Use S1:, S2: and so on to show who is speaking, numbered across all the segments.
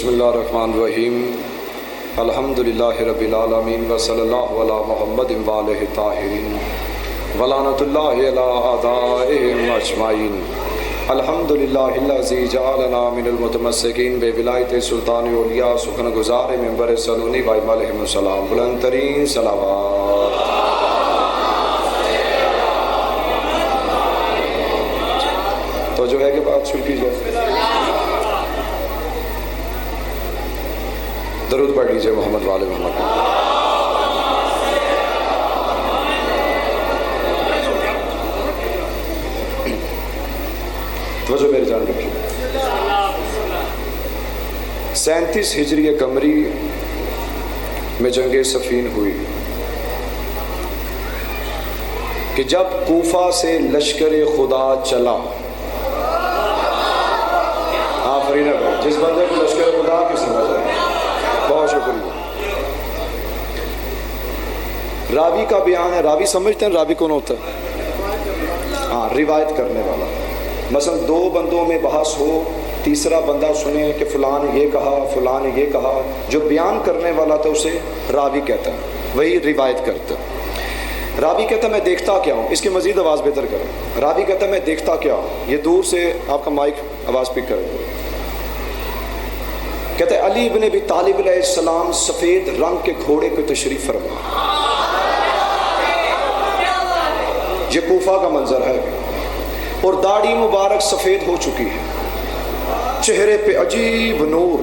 S1: بسم اللہ الرحمن الرحیم الحمدللہ رب العالمین وصلی اللہ علی محمد وآلہ الطاہرین ولعنۃ اللہ علی اعدائہم اجمعین الحمدللہ الذی جعلنا من المتمسکین بولایت سلطان اولیاء سخن گزار منبر سنونی و علیہم السلام بلند ترین صلوات۔ تو جو ہے کہ بات شروع کی جائے، درود پڑھ لیجئے محمد وآل محمد۔ توجہ میری جان رکھیے۔ 37 ہجری قمری میں جنگ صفین ہوئی کہ جب کوفہ سے لشکر خدا چلا، آفرین ہے جس بندے کو لشکر خدا کی سمجھ آئے، بہت شکریہ۔ راوی کا بیان ہے، راوی سمجھتے ہیں راوی کون ہوتا ہے؟ ہاں، روایت کرنے والا۔ مثلا دو بندوں میں بحث ہو، تیسرا بندہ سنے کہ فلاں نے یہ کہا، فلاں نے یہ کہا، جو بیان کرنے والا تھا اسے راوی کہتا ہے، وہی روایت کرتا ہے۔ راوی کہتا ہے میں دیکھتا کیا ہوں، اس کی مزید آواز بہتر کریں۔ راوی کہتا ہے میں دیکھتا کیا ہوں، یہ دور سے آپ کا مائک آواز پک کریں۔ کہتے ہیں علی ابن ابی طالب علیہ السلام سفید رنگ کے گھوڑے کو تشریف فرما، یہ کوفہ کا منظر ہے، اور داڑھی مبارک سفید ہو چکی ہے، چہرے پہ عجیب نور۔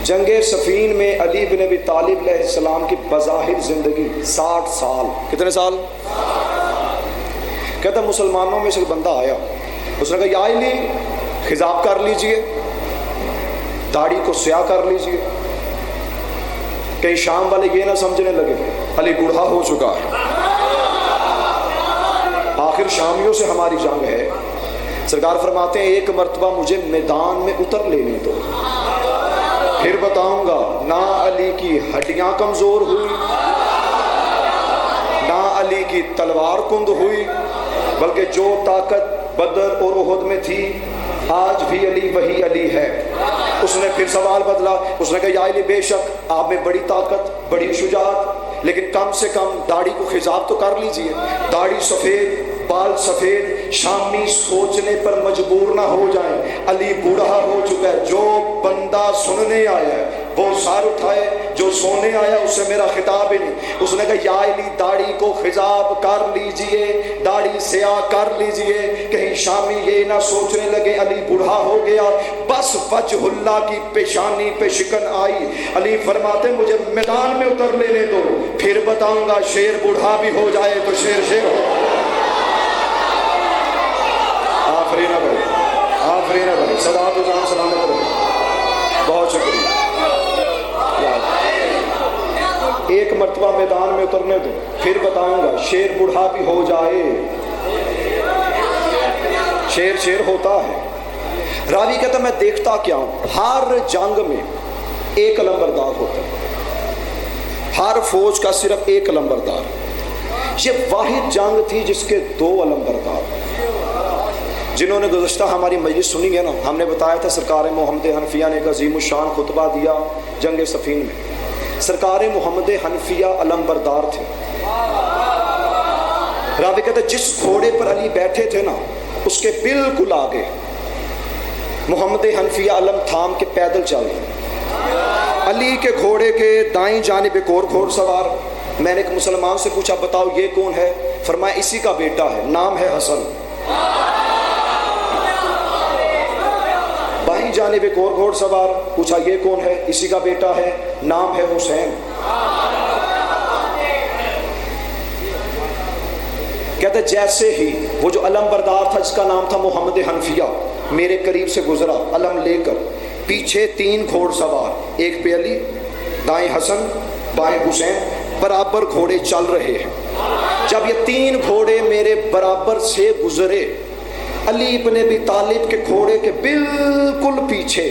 S1: جنگ صفین میں علی بن ابی طالب علیہ السلام کی بظاہر زندگی 60 سال۔ کتنے سال؟ کہتا مسلمانوں میں سے ایک بندہ آیا، اس نے کہا یا علی خضاب کر لیجئے، داڑھی کو سیاہ کر لیجئے، کہیں شام والے یہ نہ سمجھنے لگے علی بوڑھا ہو چکا ہے، آخر شامیوں سے ہماری جنگ ہے۔ سرکار فرماتے ہیں ایک مرتبہ مجھے میدان میں اتر لینے دو، پھر بتاؤں گا نہ علی کی ہڈیاں کمزور ہوئی، نہ علی کی تلوار کند ہوئی، بلکہ جو طاقت بدر اور احد میں تھی آج بھی علی وہی علی ہے۔ اس نے پھر سوال بدلا، اس نے کہا یا علی بے شک آپ میں بڑی طاقت، بڑی شجاعت، لیکن کم سے کم داڑھی کو خضاب تو کر لیجئے، داڑھی سفید، بال سفید، شامی سوچنے پر مجبور نہ ہو جائیں، علی بوڑھا ہو چکا ہے۔ جو بندہ سننے آیا ہے وہ سر اٹھائے، جو سونے آیا اسے میرا خطاب ہی نہیں۔ اس نے کہا یا علی داڑھی کو خضاب کر لیجئے، داڑھی سیاہ کر لیجئے، کہیں شامی یہ نہ سوچنے لگے علی بوڑھا ہو گیا۔ بس وجہ اللہ کی پیشانی پہ شکن آئی، علی فرماتے مجھے میدان میں اتر لینے دو، پھر بتاؤں گا شیر بوڑھا بھی ہو جائے تو شیر شیر ہو۔ آفرین بھائی، آفرین بھائی، صلوات و سلام سلامت رہے، بہت شکریہ۔ ایک مرتبہ میدان میں اترنے دو، پھر بتاؤں گا شیر بوڑھا بھی ہو جائے، شیر شیر ہوتا ہے۔ راوی کہتا میں دیکھتا کیا ہوں، ہر جنگ میں ایک علمبردار ہوتا ہے، ہر فوج کا صرف ایک علمبردار۔ یہ واحد جنگ تھی جس کے 2 علمبردار۔ جنہوں نے گزشتہ ہماری مجلس سنی ہے نا، ہم نے بتایا تھا سرکار محمد حنفیہ نے ایک عظیم الشان خطبہ دیا جنگ صفین میں۔ سرکار محمد حنفیہ علمبردار تھے۔ راوی کہتے جس گھوڑے پر علی بیٹھے تھے نا اس کے بالکل آگے محمد حنفیہ علم تھام کے پیدل چل رہے، علی کے گھوڑے کے دائیں جانب ایک اور گھوڑ سوار۔ میں نے ایک مسلمان سے پوچھا بتاؤ یہ کون ہے؟ فرمایا اسی کا بیٹا ہے، نام ہے حسن۔ بائیں جانب ایک اور گھوڑ سوار، پوچھا یہ کون ہے؟ اسی کا بیٹا ہے، نام ہے حسین۔ کہتے جیسے ہی وہ جو علم بردار تھا جس کا نام تھا محمد حنفیہ میرے قریب سے گزرا علم لے کر، پیچھے 3 گھوڑ سوار، ایک پہ علی، دائیں حسن، بائیں حسین، برابر گھوڑے چل رہے ہیں۔ جب یہ 3 گھوڑے میرے برابر سے گزرے، علی ابن ابی طالب کے گھوڑے کے بالکل پیچھے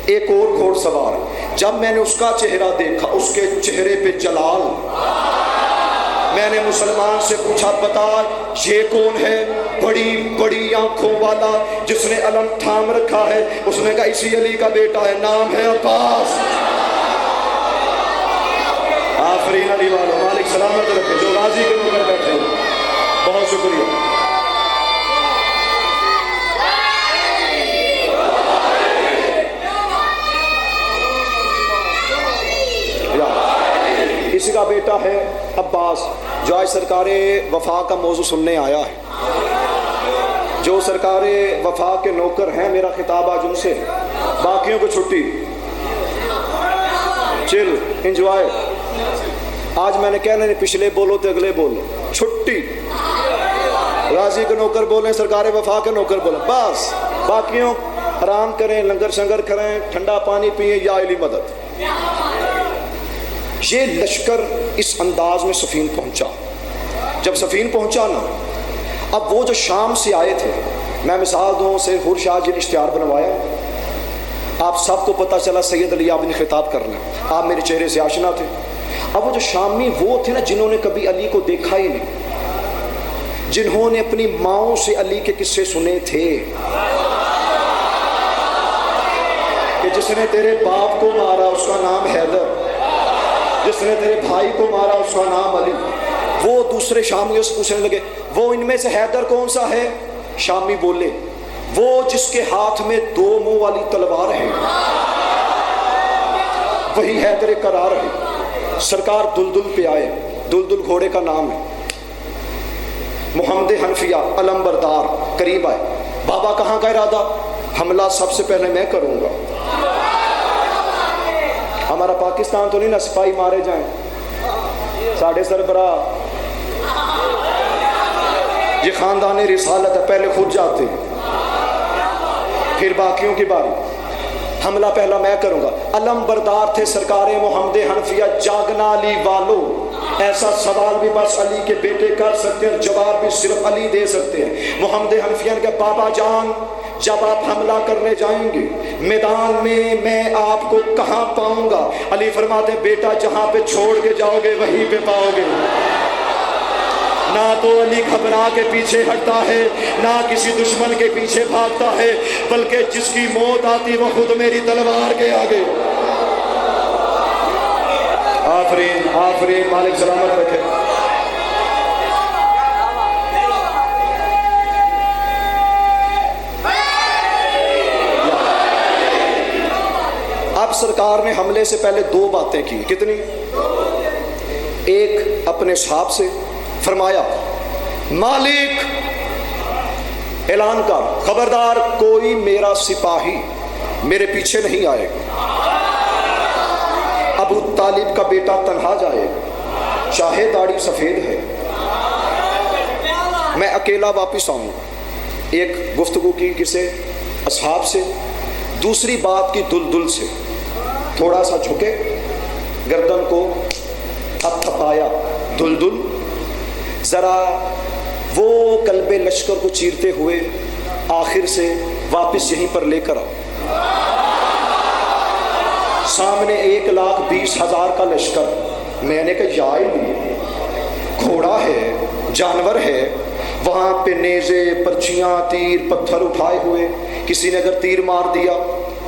S1: ایک اور گھوڑ سوار، جب میں نے اس کا چہرہ دیکھا اس کے چہرے پہ جلال، میں نے مسلمان سے پوچھا بتا یہ کون ہے؟ بڑی بڑی آنکھوں والا جس نے علم تھام رکھا ہے، اس نے کہا اسی علی کا بیٹا ہے، نام ہے عباس۔ آفرین علی والوں، مالک سلامت رکھے جو غازی کے اوپر بیٹھے ہیں، بہت شکریہ۔ اسی کا بیٹا ہے عباس، جو آج سرکار وفا کا موضوع سننے آیا ہے۔ جو سرکار وفا کے نوکر ہیں، میرا خطاب آج ان سے، باقیوں کو چھٹی، چل انجوائے۔ آج میں نے کہنا نہیں پچھلے بولو تو اگلے بولو، چھٹی۔ غازی کے نوکر بولیں، سرکار وفا کے نوکر بولیں، بس باقیوں آرام کریں، لنگر شنگر کریں، ٹھنڈا پانی پئیں، یا علی مدد۔ یہ لشکر اس انداز میں صفین پہنچا۔ جب صفین پہنچا نا، اب وہ جو شام سے آئے تھے، میں مثال دوں، سید حور شاہ جی نے اشتہار بنوایا، آپ سب کو پتہ چلا سید علی آپ نے خطاب کرنا، آپ میرے چہرے سے آشنا تھے۔ اب وہ جو شامی وہ تھے نا جنہوں نے کبھی علی کو دیکھا ہی نہیں، جنہوں نے اپنی ماؤں سے علی کے قصے سنے تھے کہ جس نے تیرے باپ کو مارا اس کا نام حیدر، جس نے تیرے بھائی کو مارا اس کا نام علی۔ وہ دوسرے شامیوں سے پوچھنے لگے وہ ان میں سے حیدر کون سا ہے؟ شامی بولے وہ جس کے ہاتھ میں 2 منہ والی تلوار ہے، وہی حیدر کرار ہے۔ سرکار دلدل پہ آئے، دلدل گھوڑے کا نام ہے، محمد حنفیہ علم بردار قریب آئے، بابا کہاں کا ارادہ؟ حملہ سب سے پہلے میں کروں گا۔ ہمارا پاکستان تو نہیں نا سپاہی مارے جائیں، ساڑھے سربراہ یہ خاندان رسالت ہے، پہلے خود جاتے ہیں پھر باقیوں کی باری۔ حملہ پہلا میں کروں گا۔ علم بردار تھے سرکار محمد حنفیہ، جاگنا علی والو، ایسا سوال بھی بس علی کے بیٹے کر سکتے ہیں، جواب بھی صرف علی دے سکتے ہیں۔ محمد حنفیہ نے کہا بابا جان جب آپ حملہ کرنے جائیں گے میدان میں آپ کو کہاں پاؤں گا؟ علی فرماتے بیٹا جہاں پہ چھوڑ کے جاؤ گے وہیں پہ پاؤ گے۔ نہ تو علی گھبرا کے پیچھے ہٹتا ہے، نہ کسی دشمن کے پیچھے بھاگتا ہے، بلکہ جس کی موت آتی وہ خود میری تلوار کے آگے۔ آفرین آفرین، مالک سلامت رکھے۔ اب سرکار نے حملے سے پہلے 2 باتیں کی، کتنی؟ ایک اپنے صحاب سے فرمایا مالک اعلان کر، خبردار کوئی میرا سپاہی میرے پیچھے نہیں آئے گا، ابو طالب کا بیٹا تنہا جائے گا، چاہے داڑھی سفید ہے، میں اکیلا واپس آؤں گا۔ ایک گفتگو کی کسے؟ اصحاب سے۔ دوسری بات کی دلدل سے، تھوڑا سا جھکے، گردن کو تھپ تھپایا، دلدل ذرا وہ قلب لشکر کو چیرتے ہوئے آخر سے واپس یہیں پر لے کر آؤ۔ سامنے 1,20,000 کا لشکر، میں نے کہا یا علی، گھوڑا ہے، جانور ہے، وہاں پہ نیزے، پرچیاں، تیر، پتھر اٹھائے ہوئے، کسی نے اگر تیر مار دیا،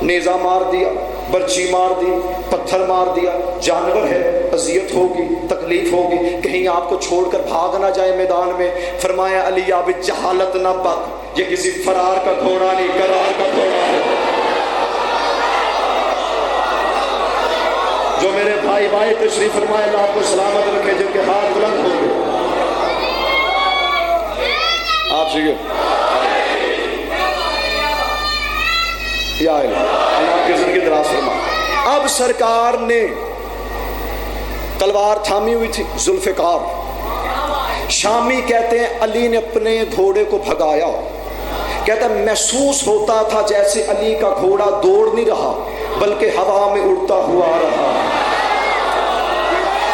S1: نیزہ مار دیا، برچی مار دی، پتھر مار دیا، جانور ہے، اذیت ہوگی، تکلیف ہوگی، کہیں آپ کو چھوڑ کر بھاگ نہ جائے میدان میں۔ فرمایا علی آپ جہالت نہ بک، یہ کسی فرار کا گھوڑا نہیں، قرار کا گھوڑا ہے۔ جو میرے بھائی تشریف فرمائے، اللہ آپ کو سلامت رکھے، جن کے ہاتھ بلند ہو گئے۔ آپ سیکھیں یا اللہ کی زندگی دراز فرما۔ اب سرکار نے تلوار تھامی ہوئی تھی، ذوالفقار۔ شامی کہتے ہیں علی نے اپنے گھوڑے کو بھگایا، کہتا ہے محسوس ہوتا تھا جیسے علی کا گھوڑا دوڑ نہیں رہا بلکہ ہوا میں اڑتا ہوا رہا۔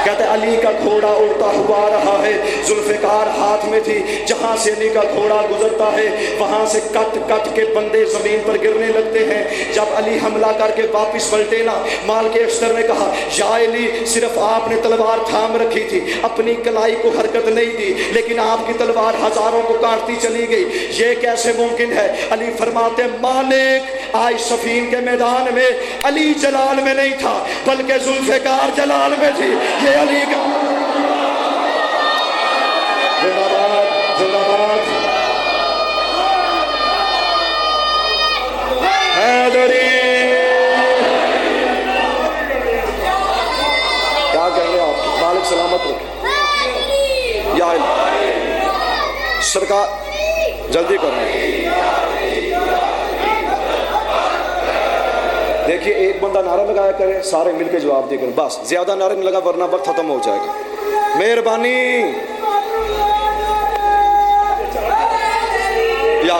S1: کہتے ہیں علی کا گھوڑا اڑتا ہوا رہا ہے، ذوالفقار ہاتھ میں تھی، جہاں سے علی کا گھوڑا گزرتا ہے وہاں سے کٹ کٹ کے بندے زمین پر گرنے لگتے ہیں۔ جب علی حملہ کر کے واپس پلٹے نا، مال کے افسر نے کہا یا علی صرف آپ نے تلوار تھام رکھی تھی، اپنی کلائی کو حرکت نہیں دی، لیکن آپ کی تلوار ہزاروں کو کاٹتی چلی گئی، یہ کیسے ممکن ہے؟ علی فرماتے مالک آج صفین کے میدان میں علی جلال میں نہیں تھا بلکہ ذوالفقار جلال میں تھی۔ یہ علی کا زندہ باد، زندہ باد حیدری۔ کیا کہیں گے آپ؟ مالک سلامت رکھے یا سرکار جلدی کرنا۔ دیکھیے ایک بندہ نعرہ لگایا کرے، سارے مل کے جواب دے کریں، بس زیادہ نعرہ نہیں لگا ورنہ وقت ختم ہو جائے گا۔ مہربانی یا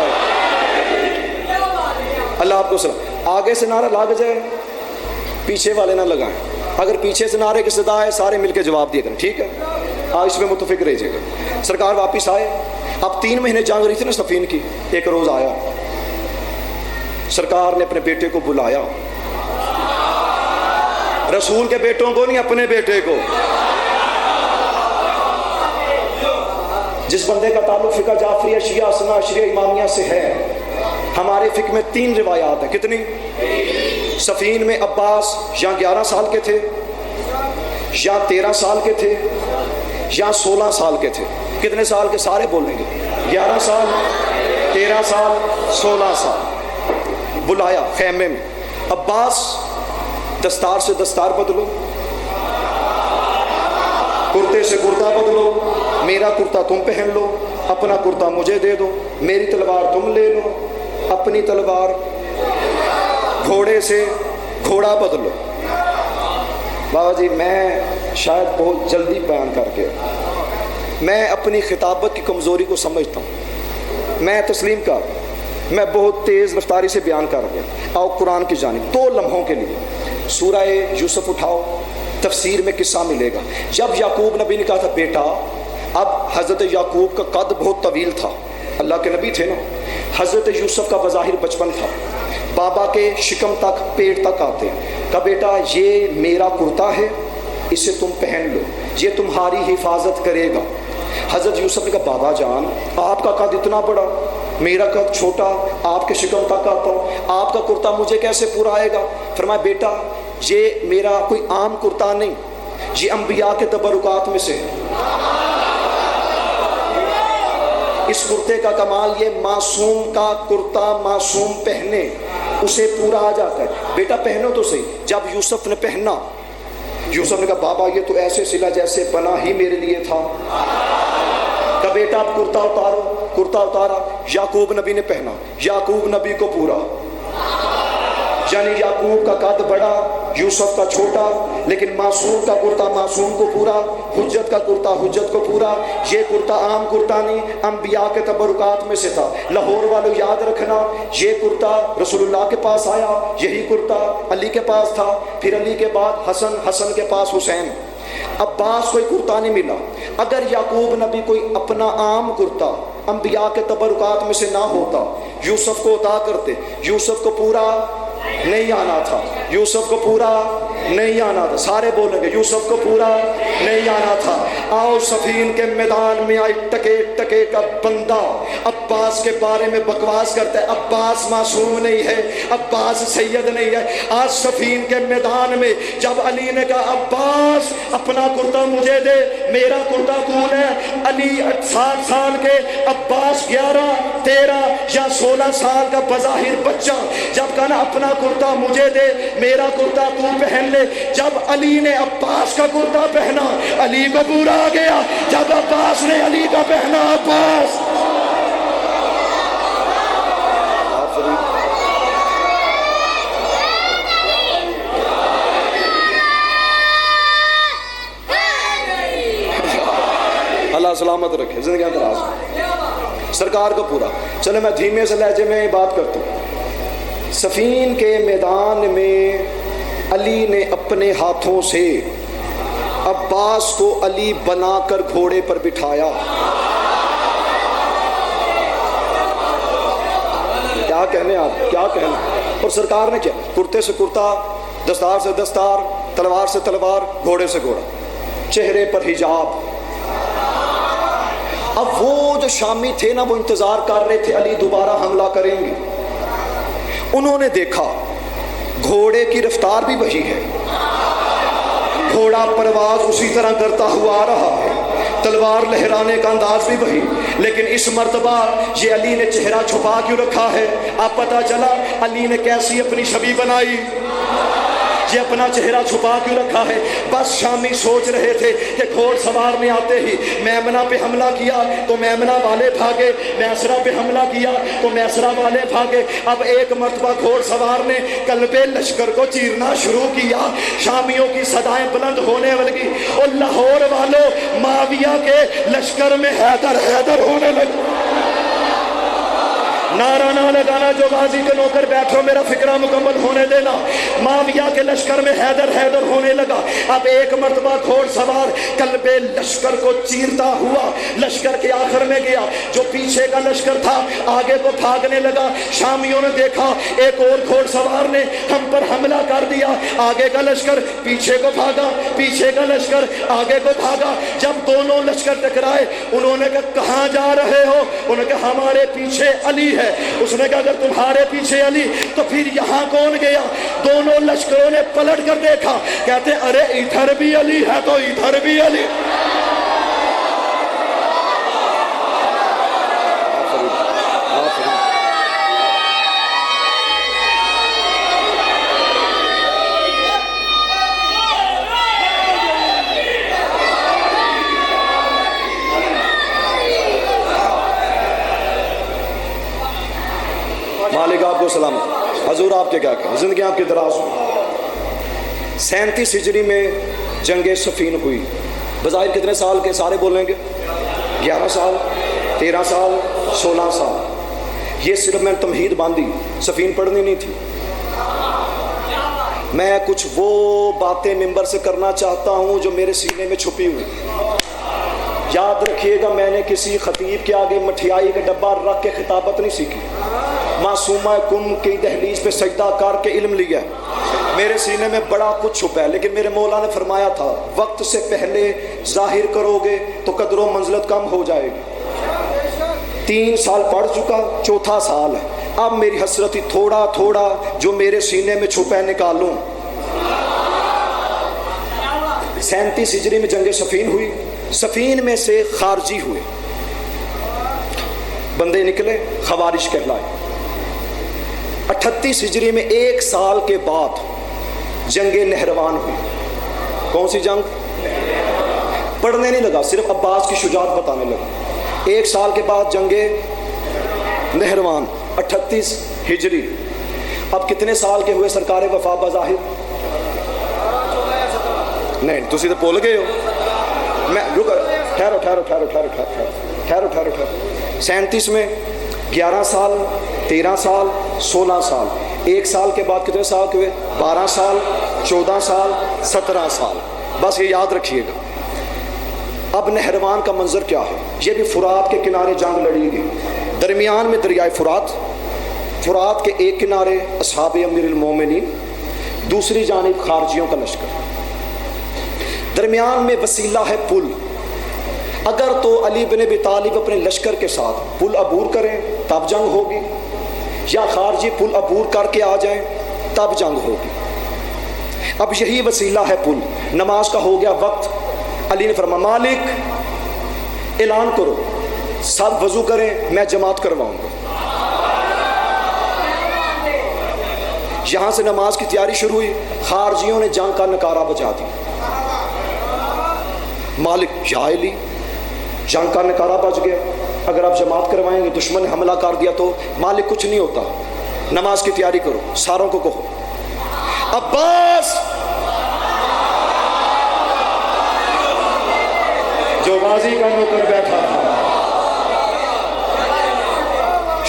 S1: اللہ آپ کو سلام۔ آگے سے نعرہ لگ جائے، پیچھے والے نہ لگائیں، اگر پیچھے سے نعرے کی صدا ہے سارے مل کے جواب دیا کریں، ٹھیک ہے؟ اس میں متفق رہیے گا۔ سرکار واپس آئے، اب 3 مہینے جنگ رہی تھی نا صفین کی، ایک روز آیا، سرکار نے اپنے بیٹے کو بلایا، رسول کے بیٹوں کو نہیں، اپنے بیٹے کو۔ جس بندے کا تعلق فقہ جعفریہ شیعہ سنہ اشریہ امامیہ سے ہے، ہمارے فقہ میں 3 روایات ہیں، کتنی؟ صفین میں عباس یا 11 سال کے تھے، یا 13 سال کے تھے، یا 16 سال کے تھے۔ کتنے سال کے؟ سارے بولیں گے، 11 سال، 13 سال، 16 سال۔ بلایا خیمے میں، عباس دستار سے دستار بدلو، کرتے سے کرتا بدلو، میرا کرتا تم پہن لو، اپنا کرتا مجھے دے دو، میری تلوار تم لے لو، اپنی تلوار، گھوڑے سے گھوڑا بدلو۔ بابا جی میں شاید بہت جلدی بیان کر کے، میں اپنی خطابت کی کمزوری کو سمجھتا ہوں، میں تسلیم کر، میں بہت تیز رفتاری سے بیان کر گیا۔ آؤ قرآن کی جانب 2 لمحوں کے لیے سورہ یوسف اٹھاؤ، تفسیر میں قصہ ملے گا۔ جب یعقوب نبی نے کہا تھا بیٹا، اب حضرت یعقوب کا قد بہت طویل تھا، اللہ کے نبی تھے نا، حضرت یوسف کا بظاہر بچپن تھا، بابا کے شکم تک پیٹ تک آتے، کہا بیٹا یہ میرا کرتا ہے، اسے تم پہن لو، یہ تمہاری حفاظت کرے گا۔ حضرت یوسف نے کہا بابا جان آپ کا قد اتنا بڑا، میرا قد چھوٹا، آپ کے شکم تک آتا ہوں، آپ کا کرتا مجھے کیسے پورا آئے گا؟ فرمایا بیٹا یہ میرا کوئی عام کرتا نہیں، یہ انبیاء کے تبرکات میں سے ہے۔ اس کرتے کا کمال یہ معصوم کا کرتا معصوم پہنے اسے پورا آ جاتا ہے، بیٹا پہنو تو صحیح۔ جب یوسف نے پہنا، یوسف نے کہا بابا یہ تو ایسے سلا جیسے بنا ہی میرے لیے تھا۔ کہا بیٹا اب کرتا اتارو، کرتا اتارا، یعقوب نبی نے پہنا، یعقوب نبی کو پورا، یعنی یعقوب کا قد بڑا، یوسف کا چھوٹا، لیکن معصوم کا کرتا معصوم کو پورا، حجت کا کرتا حجت کو پورا۔ یہ کرتا عام کرتا نہیں، انبیاء کے تبرکات میں سے تھا۔ لاہور والوں یاد رکھنا، یہ کرتا رسول اللہ کے پاس آیا، یہی کرتا علی کے پاس تھا، پھر علی کے بعد حسن، حسن کے پاس حسین۔ عباس کوئی کرتا نہیں ملا۔ اگر یعقوب نبی کوئی اپنا عام کرتا انبیاء کے تبرکات میں سے نہ ہوتا، یوسف کو عطا کرتے، یوسف کو پورا نہیں آنا تھا، یوسف کو پورا نہیں آنا تھا، سارے بولیں گے یوسف کو پورا نہیں آنا تھا۔ آؤ صفین کے میدان میں آئی ٹکے ٹکے کا بندہ عباس کے بارے میں بکواس کرتا ہے، عباس معصوم نہیں ہے، عباس سید نہیں ہے۔ آج صفین کے میدان میں جب علی نے کہا عباس اپنا کرتا مجھے دے، میرا کرتا کون ہے؟ علی 7 سال کے، عباس 11، 13 یا 16 سال کا بظاہر بچہ، جب کہا نا اپنا کرتا مجھے دے، میرا کرتا تو پہن لے۔ جب علی نے عباس کا کرتا پہنا علی کو پورا آ گیا، جب عباس نے علی کا پہنا عباس۔ اللہ سلامت رکھے، زندگی اندراز سرکار کو پورا۔ چلے میں دھیمے سے لہجے میں بات کرتا ہوں۔ صفین کے میدان میں علی نے اپنے ہاتھوں سے عباس کو علی بنا کر گھوڑے پر بٹھایا. کیا کہنے آپ، کیا کہنا. اور سرکار نے کیا، کرتے سے کرتا، دستار سے دستار، تلوار سے تلوار، گھوڑے سے گھوڑا، چہرے پر حجاب. اب وہ جو شامی تھے نا، وہ انتظار کر رہے تھے علی دوبارہ حملہ کریں گے. انہوں نے دیکھا گھوڑے کی رفتار بھی وہی ہے، گھوڑا پرواز اسی طرح کرتا ہوا آ رہا ہے، تلوار لہرانے کا انداز بھی وہی، لیکن اس مرتبہ یہ علی نے چہرہ چھپا کیوں رکھا ہے؟ اب پتہ چلا علی نے کیسی اپنی چھوی بنائی، یہ اپنا چہرہ چھپا کیوں رکھا ہے؟ بس شامی سوچ رہے تھے کہ گھوڑ سوار نے آتے ہی میمنہ پہ حملہ کیا تو میمنہ والے بھاگے، میسرہ پہ حملہ کیا تو میسرہ والے بھاگے. اب ایک مرتبہ گھوڑ سوار نے قلب لشکر کو چیرنا شروع کیا. شامیوں کی صدائیں بلند ہونے لگی، اور لاہور والوں معاویہ کے لشکر میں حیدر حیدر ہونے لگے. نعرہ نہ لگانا جو غازی کے نوکر بیٹھو، میرا فکرہ مکمل ہونے دینا. معاویہ کے لشکر میں حیدر حیدر ہونے لگا. اب ایک مرتبہ گھوڑ سوار قلب لشکر کو چیرتا ہوا لشکر کے آخر میں گیا. جو پیچھے کا لشکر تھا آگے کو بھاگنے لگا. شامیوں نے دیکھا ایک اور گھوڑ سوار نے ہم پر حملہ کر دیا. آگے کا لشکر پیچھے کو بھاگا، پیچھے کا لشکر آگے کو بھاگا. جب دونوں لشکر ٹکرائے، انہوں نے کہا کہاں جا رہے ہو؟ انہوں نے کہا ہمارے پیچھے علی ہے. اس نے کہا اگر تمہارے پیچھے علی تو پھر یہاں کون گیا؟ دونوں لشکروں نے پلٹ کر دیکھا، کہتے ارے ادھر بھی علی ہے تو ادھر بھی علی. مالک آپ کو سلامت. حضور آپ کے کیا کہیں، زندگی آپ کی دراز ہوئی. 37 ہجری میں جنگ صفین ہوئی. بظاہر کتنے سال کے؟ سارے بولیں گے 11 سال، 13 سال، 16 سال. یہ صرف میں تمہید باندھی، صفین پڑھنی نہیں تھی. میں کچھ وہ باتیں ممبر سے کرنا چاہتا ہوں جو میرے سینے میں چھپی ہوئی. یاد رکھیے گا، میں نے کسی خطیب کے آگے مٹھیائی کا ڈبہ رکھ کے خطابت نہیں سیکھی. معصومہ کم کی دہلیز پہ سجدہ کر کے علم لیا. میرے سینے میں بڑا کچھ چھپا ہے، لیکن میرے مولا نے فرمایا تھا وقت سے پہلے ظاہر کرو گے تو قدر و منزلت کم ہو جائے گی. 3 سال پڑھ چکا، 4تھا سال ہے. اب میری حسرت ہی تھوڑا تھوڑا جو میرے سینے میں چھپا ہے نکالوں. 37 ہجری میں جنگ صفین ہوئی. صفین میں سے خارجی ہوئے بندے نکلے، خوارج کہلائے. 38 ہجری میں 1 سال کے بعد جنگ نہروان ہوئی. کون سی جنگ؟ پڑھنے نہیں لگا، صرف عباس کی شجاعت بتانے لگا. 1 سال کے بعد جنگ نہروان 38 ہجری. اب کتنے سال کے ہوئے سرکار وفا بظاہر؟ نہیں تسی تو بھول گئے ہو. میں رکو، ٹھہرو ٹھہرو ٹھہرو ٹھہرو ٹھہرو ٹھہرو ٹھہرو ٹھہرو. 37 میں 11 سال، 13 سال، 16 سال. 1 سال کے بعد کتنے سال کے ہوئے؟ 12 سال، 14 سال، 17 سال. بس یہ یاد رکھیے گا. اب نہروان کا منظر کیا ہے؟ یہ بھی فرات کے کنارے جنگ لڑی گئی. درمیان میں دریائے فرات، فرات کے ایک کنارے اصحاب امیر المومنین، دوسری جانب خارجیوں کا لشکر. درمیان میں وسیلہ ہے پل. اگر تو علی بن ابی طالب اپنے لشکر کے ساتھ پل عبور کریں تب جنگ ہوگی، یا خارجی پل عبور کر کے آ جائیں تب جنگ ہوگی. اب یہی وسیلہ ہے پل. نماز کا ہو گیا وقت. علی نے فرمایا مالک اعلان کرو سب وضو کریں، میں جماعت کرواؤں گا. یہاں سے نماز کی تیاری شروع ہوئی. خارجیوں نے جنگ کا نکارہ بجا دیا. مالک یا علی جنگ کا نکارہ بج گیا، اگر آپ جماعت کروائیں گے دشمن نے حملہ کر دیا تو. مالک کچھ نہیں ہوتا، نماز کی تیاری کرو. ساروں کو کہو عباس جو غازی کا نوکر بیٹھا تھا،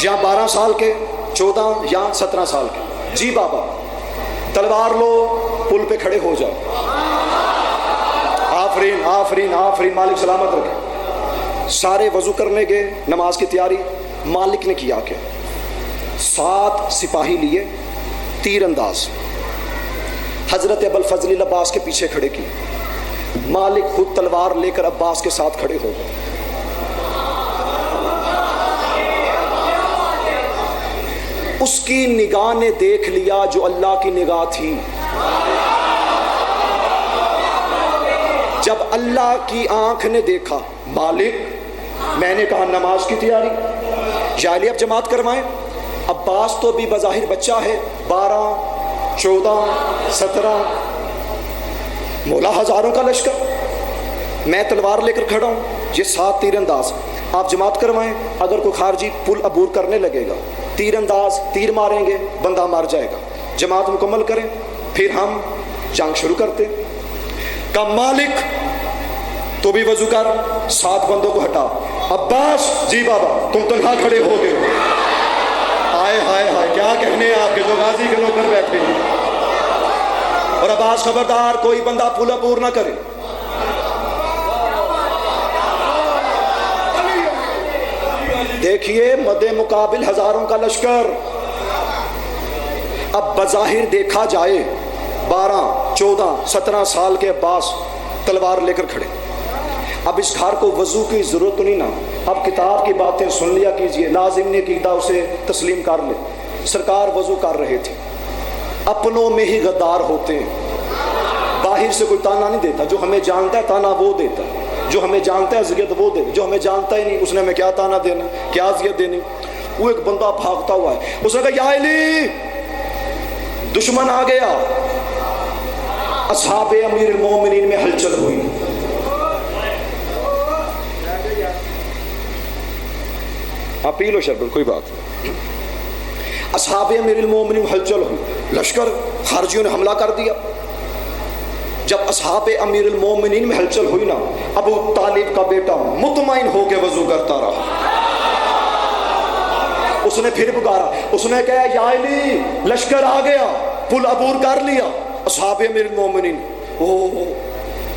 S1: یا 12 سال کے، 14 یا 17 سال کے، جی بابا تلوار لو، پل پہ کھڑے ہو جاؤ. آپ آفرین آفرین آفرین، مالک سلامت رکھے۔ سارے وضو کرنے گئے، نماز کی تیاری مالک نے کیا کہ 7 سپاہی لیے، تیر انداز، حضرت ابوالفضل عباس کے پیچھے کھڑے کی، مالک خود تلوار لے کر عباس کے ساتھ کھڑے ہو گئے۔ اس کی نگاہ نے دیکھ لیا جو اللہ کی نگاہ تھی۔ جب اللہ کی آنکھ نے دیکھا، مالک میں نے کہا نماز کی تیاری، یا علی اب جماعت کروائیں۔ عباس تو بھی بظاہر بچہ ہے، 12 14 17، مولا ہزاروں کا لشکر، میں تلوار لے کر کھڑا ہوں، یہ 7 تیر انداز، آپ جماعت کروائیں۔ اگر کوئی خارجی پل عبور کرنے لگے گا، تیر انداز تیر ماریں گے، بندہ مار جائے گا، جماعت مکمل کریں، پھر ہم جنگ شروع کرتے۔ کہ مالک تو بھی وضو کر، 7 بندوں کو ہٹا۔ عباس جی بابا تم تنہا کھڑے ہو گئے، ہائے ہائے ہائے کیا کہنے ہیں آپ کے جو غازی کے نوکر بیٹھے ہیں۔ اور عباس خبردار کوئی بندہ پل عبور نہ کرے۔ دیکھیے مد مقابل ہزاروں کا لشکر۔ اب بظاہر دیکھا جائے 12 14 17 سال کے عباس تلوار لے کر کھڑے۔ اب اس گھر کو وضو کی ضرورت تو نہیں نا، اب کتاب کی باتیں سن لیا کیجئے، لازم نے قیدہ اسے تسلیم کر لے۔ سرکار وضو کر رہے تھے، اپنوں میں ہی غدار ہوتے ہیں، باہر سے کوئی تانا نہیں دیتا، جو ہمیں جانتا ہے تانا وہ دیتا ہے، جو ہمیں جانتا ہے اذیت وہ دے، جو ہمیں جانتا ہی نہیں اس نے ہمیں کیا تانا دینا، کیا اذیت دینی۔ وہ ایک بندہ بھاگتا ہوا ہے، اس نے کہا یا علی دشمن آ گیا۔ اصحاب امیر المومنین میں ہلچل ہوئی، آپ پی لو شربت کوئی بات نہیں۔ اصحاب امیر المومنین میں ہلچل ہوئی، لشکر خارجیوں نے حملہ کر دیا۔ جب اصحاب امیر المومنین میں ہلچل ہوئی نا، ابو طالب کا بیٹا مطمئن ہو کے وضو کرتا رہا۔ اس نے پھر پکارا، اس نے کہا یا علی لشکر آ گیا، پل عبور کر لیا۔ اصحاب امیر المومنین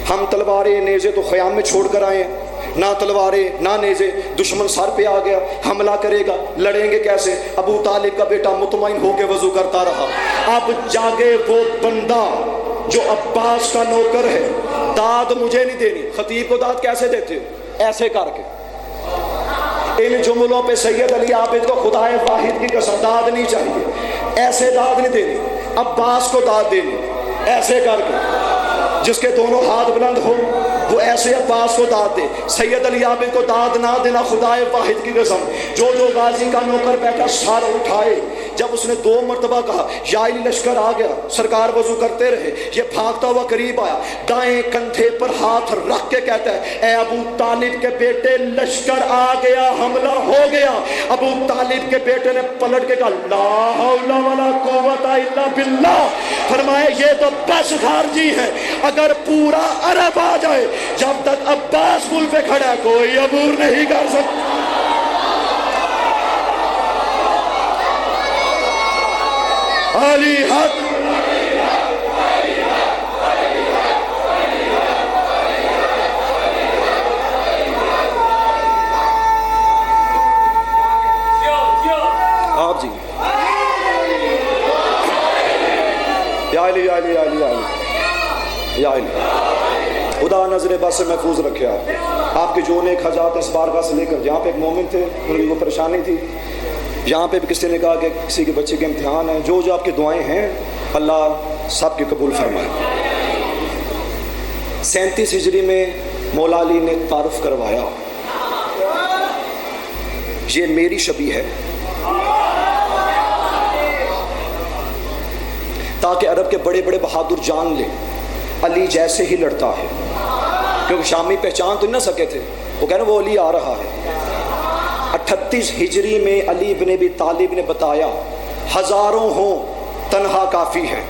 S1: ہم تلواریں نیزے تو خیام میں چھوڑ کر آئے ہیں، نہ تلواریں نہ نیزے، دشمن سر پہ آ گیا، حملہ کرے گا، لڑیں گے کیسے؟ ابو طالب کا بیٹا مطمئن ہو کے وضو کرتا رہا۔ اب جاگے وہ بندہ جو عباس کا نوکر ہے، داد مجھے نہیں دینی۔ خطیب کو داد کیسے دیتے ہو؟ ایسے کر کے۔ ان جملوں پہ سید علی عابد کو خدائے واحد کی قسم داد نہیں چاہیے، ایسے داد نہیں دینی، عباس کو داد دینی ایسے کر کے۔ جس کے دونوں ہاتھ بلند ہو وہ ایسے عباس کو داد دے۔ سید علی عابد کو داد نہ دینا خدائے واحد کی قسم۔ جو غازی کا نوکر بیٹھا سر اٹھائے، جب اس نے 2 مرتبہ کہا یا علی لشکر آ گیا، سرکار وضو کرتے رہے، یہ بھاگتا ہوا قریب آیا، دائیں کندھے پر ہاتھ رکھ کے کہتا ہے اے ابو طالب کے بیٹے لشکر آ گیا، حملہ ہو گیا۔ ابو طالب کے بیٹے نے پلٹ کے کہا لا حول ولا قوت الا باللہ، فرمایا یہ تو بس خارجی ہے، اگر پورا عرب آ جائے جب تک عباس پل پہ کھڑا ہے کوئی عبور نہیں کر سکتا۔ علی حق آپ جی یا علی یا علی یا علی یا علی، خدا نظر بس سے محفوظ رکھے آپ کے جو نیک حاجات اس بارگاہ سے لے کر جہاں پہ ایک مومن تھے ان کی وہ پریشانی تھی، یہاں پہ بھی کسی نے کہا کہ کسی کے بچے کے امتحان ہیں، جو آپ کی دعائیں ہیں اللہ سب کی قبول فرمائے۔ 37 ہجری میں مولا علی نے تعارف کروایا یہ میری شبیہ ہے، تاکہ عرب کے بڑے بڑے بہادر جان لیں علی جیسے ہی لڑتا ہے، کیونکہ شامی پہچان تو نہ سکے تھے، وہ کہہ رہے وہ علی آ رہا ہے۔ 38 ہجری میں علی بن ابی طالب نے بتایا ہزاروں ہوں تنہا کافی ہے۔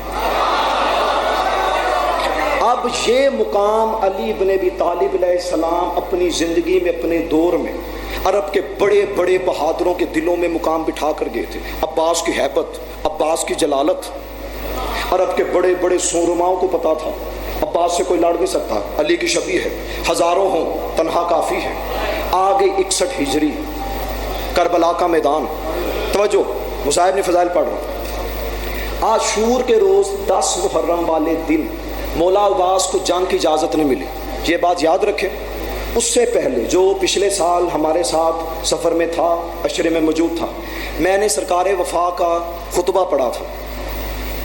S1: اب یہ مقام علی بن ابی طالب علیہ السلام اپنی زندگی میں اپنے دور میں عرب کے بڑے بڑے بہادروں کے دلوں میں مقام بٹھا کر گئے تھے۔ عباس کی ہیبت، عباس کی جلالت عرب کے بڑے بڑے سورماؤں کو پتا تھا عباس سے کوئی لڑ نہیں سکتا، علی کی شبیہ ہے، ہزاروں ہوں تنہا کافی ہے، آگے 61 ہجری کربلا کا میدان۔ توجہ، مصاحب نے فضائل پڑھ رہا ہوں۔ عاشور کے روز 10 محرم والے دن مولا عباس کو جنگ کی اجازت نہیں ملی، یہ بات یاد رکھیں۔ اس سے پہلے جو پچھلے سال ہمارے ساتھ سفر میں تھا، عشرے میں موجود تھا، میں نے سرکار وفا کا خطبہ پڑھا تھا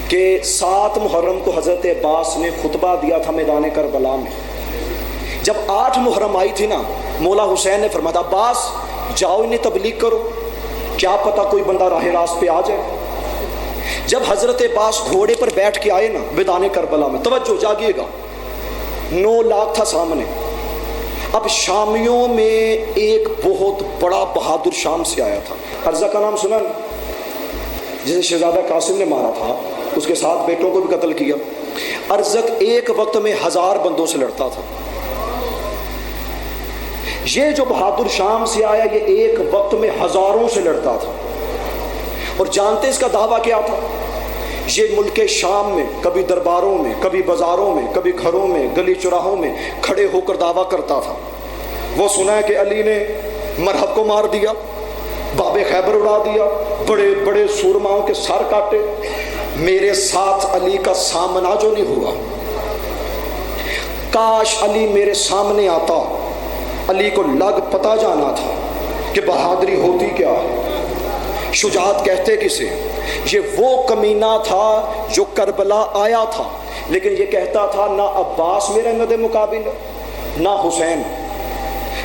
S1: کہ 7 محرم کو حضرت عباس نے خطبہ دیا تھا میدان کربلا میں۔ جب 8 محرم آئی تھی نا، مولا حسین نے فرمایا عباس جاؤ انہیں تبلیغ کرو، کیا پتہ کوئی بندہ راہ راست پہ آ جائے۔ جب حضرت عباس گھوڑے پر بیٹھ کے آئے نا میدان کربلا میں، توجہ جاگیے گا، 9 لاکھ تھا سامنے۔ اب شامیوں میں ایک بہت بڑا بہادر شام سے آیا تھا، ارزا کا نام سنا، جسے شہزادہ قاسم نے مارا تھا، اس کے 7 بیٹوں کو بھی قتل کیا۔ ارزق ایک وقت میں 1000 بندوں سے لڑتا تھا۔ یہ جو بہادر شام سے آیا، یہ ایک وقت میں ہزاروں سے لڑتا تھا، اور جانتے اس کا دعویٰ کیا تھا؟ یہ ملک شام میں کبھی درباروں میں، کبھی بازاروں میں، کبھی گھروں میں، گلی چراہوں میں کھڑے ہو کر دعویٰ کرتا تھا۔ وہ سنا ہے کہ علی نے مرہب کو مار دیا، باب خیبر اڑا دیا، بڑے بڑے سورماؤں کے سر کاٹے، میرے ساتھ علی کا سامنا جو نہیں ہوا، کاش علی میرے سامنے آتا، علی کو لگ پتا جانا تھا کہ بہادری ہوتی کیا ہے، شجاعت کہتے کسے۔ یہ وہ کمینہ تھا جو کربلا آیا تھا، لیکن یہ کہتا تھا نہ عباس میرے مد مقابل نہ حسین،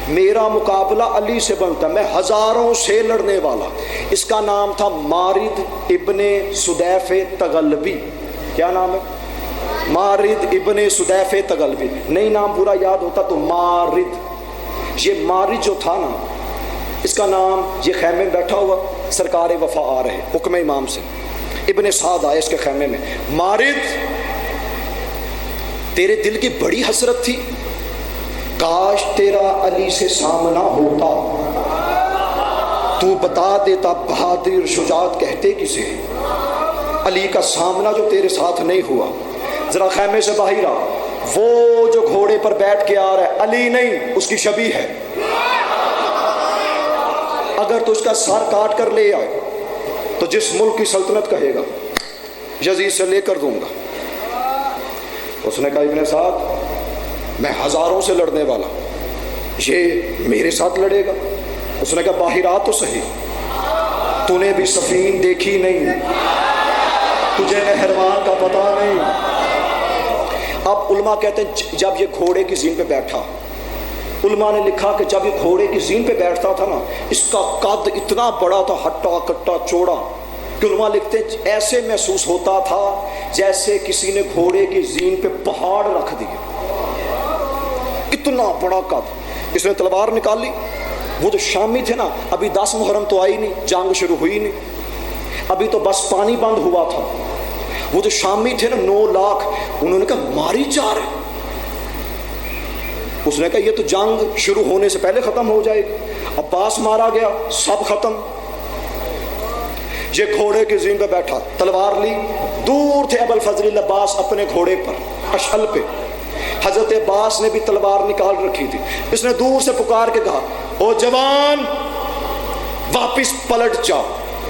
S1: میرا مقابلہ علی سے بنتا، میں ہزاروں سے لڑنے والا۔ اس کا نام تھا مارد ابن سدیف تغلبی۔ کیا نام ہے؟ مارد ابن سدیف تغلبی۔ نہیں نام پورا یاد ہوتا تو مارد۔ یہ مارد جو تھا نا، اس کا نام، یہ خیمے میں بیٹھا ہوا سرکار وفا آ رہے حکم امام سے، ابن سعد آئے اس کے خیمے میں، مارد تیرے دل کی بڑی حسرت تھی، کاش تیرا علی سے سامنا ہوتا، تو بتا دیتا بہادر شجاعت کہتے کسے، علی کا سامنا جو تیرے ساتھ نہیں ہوا۔ ذرا خیمے سے باہر آ، وہ جو گھوڑے پر بیٹھ کے آ رہا ہے علی نہیں، اس کی شبیہ ہے، اگر تو اس کا سر کاٹ کر لے آئے تو جس ملک کی سلطنت کہے گا یزید سے لے کر دوں گا۔ اس نے کہا ابن سعد میں ہزاروں سے لڑنے والا، یہ میرے ساتھ لڑے گا؟ اس نے کہا باہر آ تو صحیح، تو نے بھی سفین دیکھی نہیں، تجھے نہروان کا پتہ نہیں۔ اب علماء کہتے ہیں جب یہ گھوڑے کی زین پہ بیٹھا، علماء نے لکھا کہ جب یہ گھوڑے کی زین پہ بیٹھتا تھا نا، اس کا قد اتنا بڑا تھا، ہٹا کٹا چوڑا، کہ علماء لکھتے ہیں ایسے محسوس ہوتا تھا جیسے کسی نے گھوڑے کی زین پہ پہاڑ رکھ دیے، اتنا بڑا قد۔ اس نے تلوار نکالی، وہ جو شامی تھے نا، ابھی 10 محرم تو آئی نہیں، جنگ شروع ہوئی نہیں، ابھی تو بس پانی بند ہوا تھا۔ وہ جو شامی تھے نا 9 لاکھ، انہوں نے کہا ماری جا رہے۔ اس نے کہا یہ تو جنگ شروع ہونے سے پہلے ختم ہو جائے گی، عباس مارا گیا سب ختم۔ یہ گھوڑے کی زین پہ بیٹھا، تلوار لی، دور تھے ابو الفضل العباس اپنے گھوڑے پر اشعل پہ، حضرت عباس نے بھی تلوار نکال رکھی تھی۔ اس نے دور سے پکار کے کہا او جوان واپس پلٹ جا،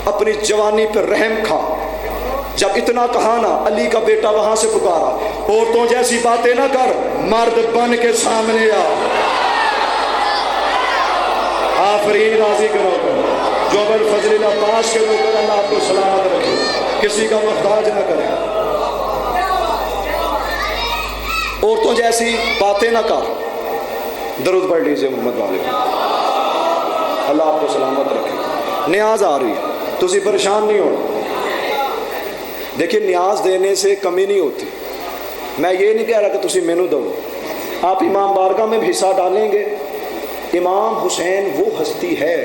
S1: اپنی جوانی پہ رحم کھا۔ جب اتنا کہا نا، علی کا بیٹا وہاں سے پکارا عورتوں جیسی باتیں نہ کر، مرد بن کے سامنے آ۔ آفرین راضی کرو جو ابو الفضل العباس کے نوکر، اللہ آپ کو سلامت رکھے، کسی کا محتاج نہ کرے۔ عورتوں جیسی باتیں نہ کر۔ درود پڑھ لیجیے محمد والے، اللہ آپ کو سلامت رکھے۔ نیاز آ رہی ہے، تسی پریشان نہیں ہونا۔ دیکھیے نیاز دینے سے کمی نہیں ہوتی، میں یہ نہیں کہہ رہا کہ تسی مینو دو، آپ امام بارگاہ میں بھی حصہ ڈالیں گے۔ امام حسین وہ ہستی ہے،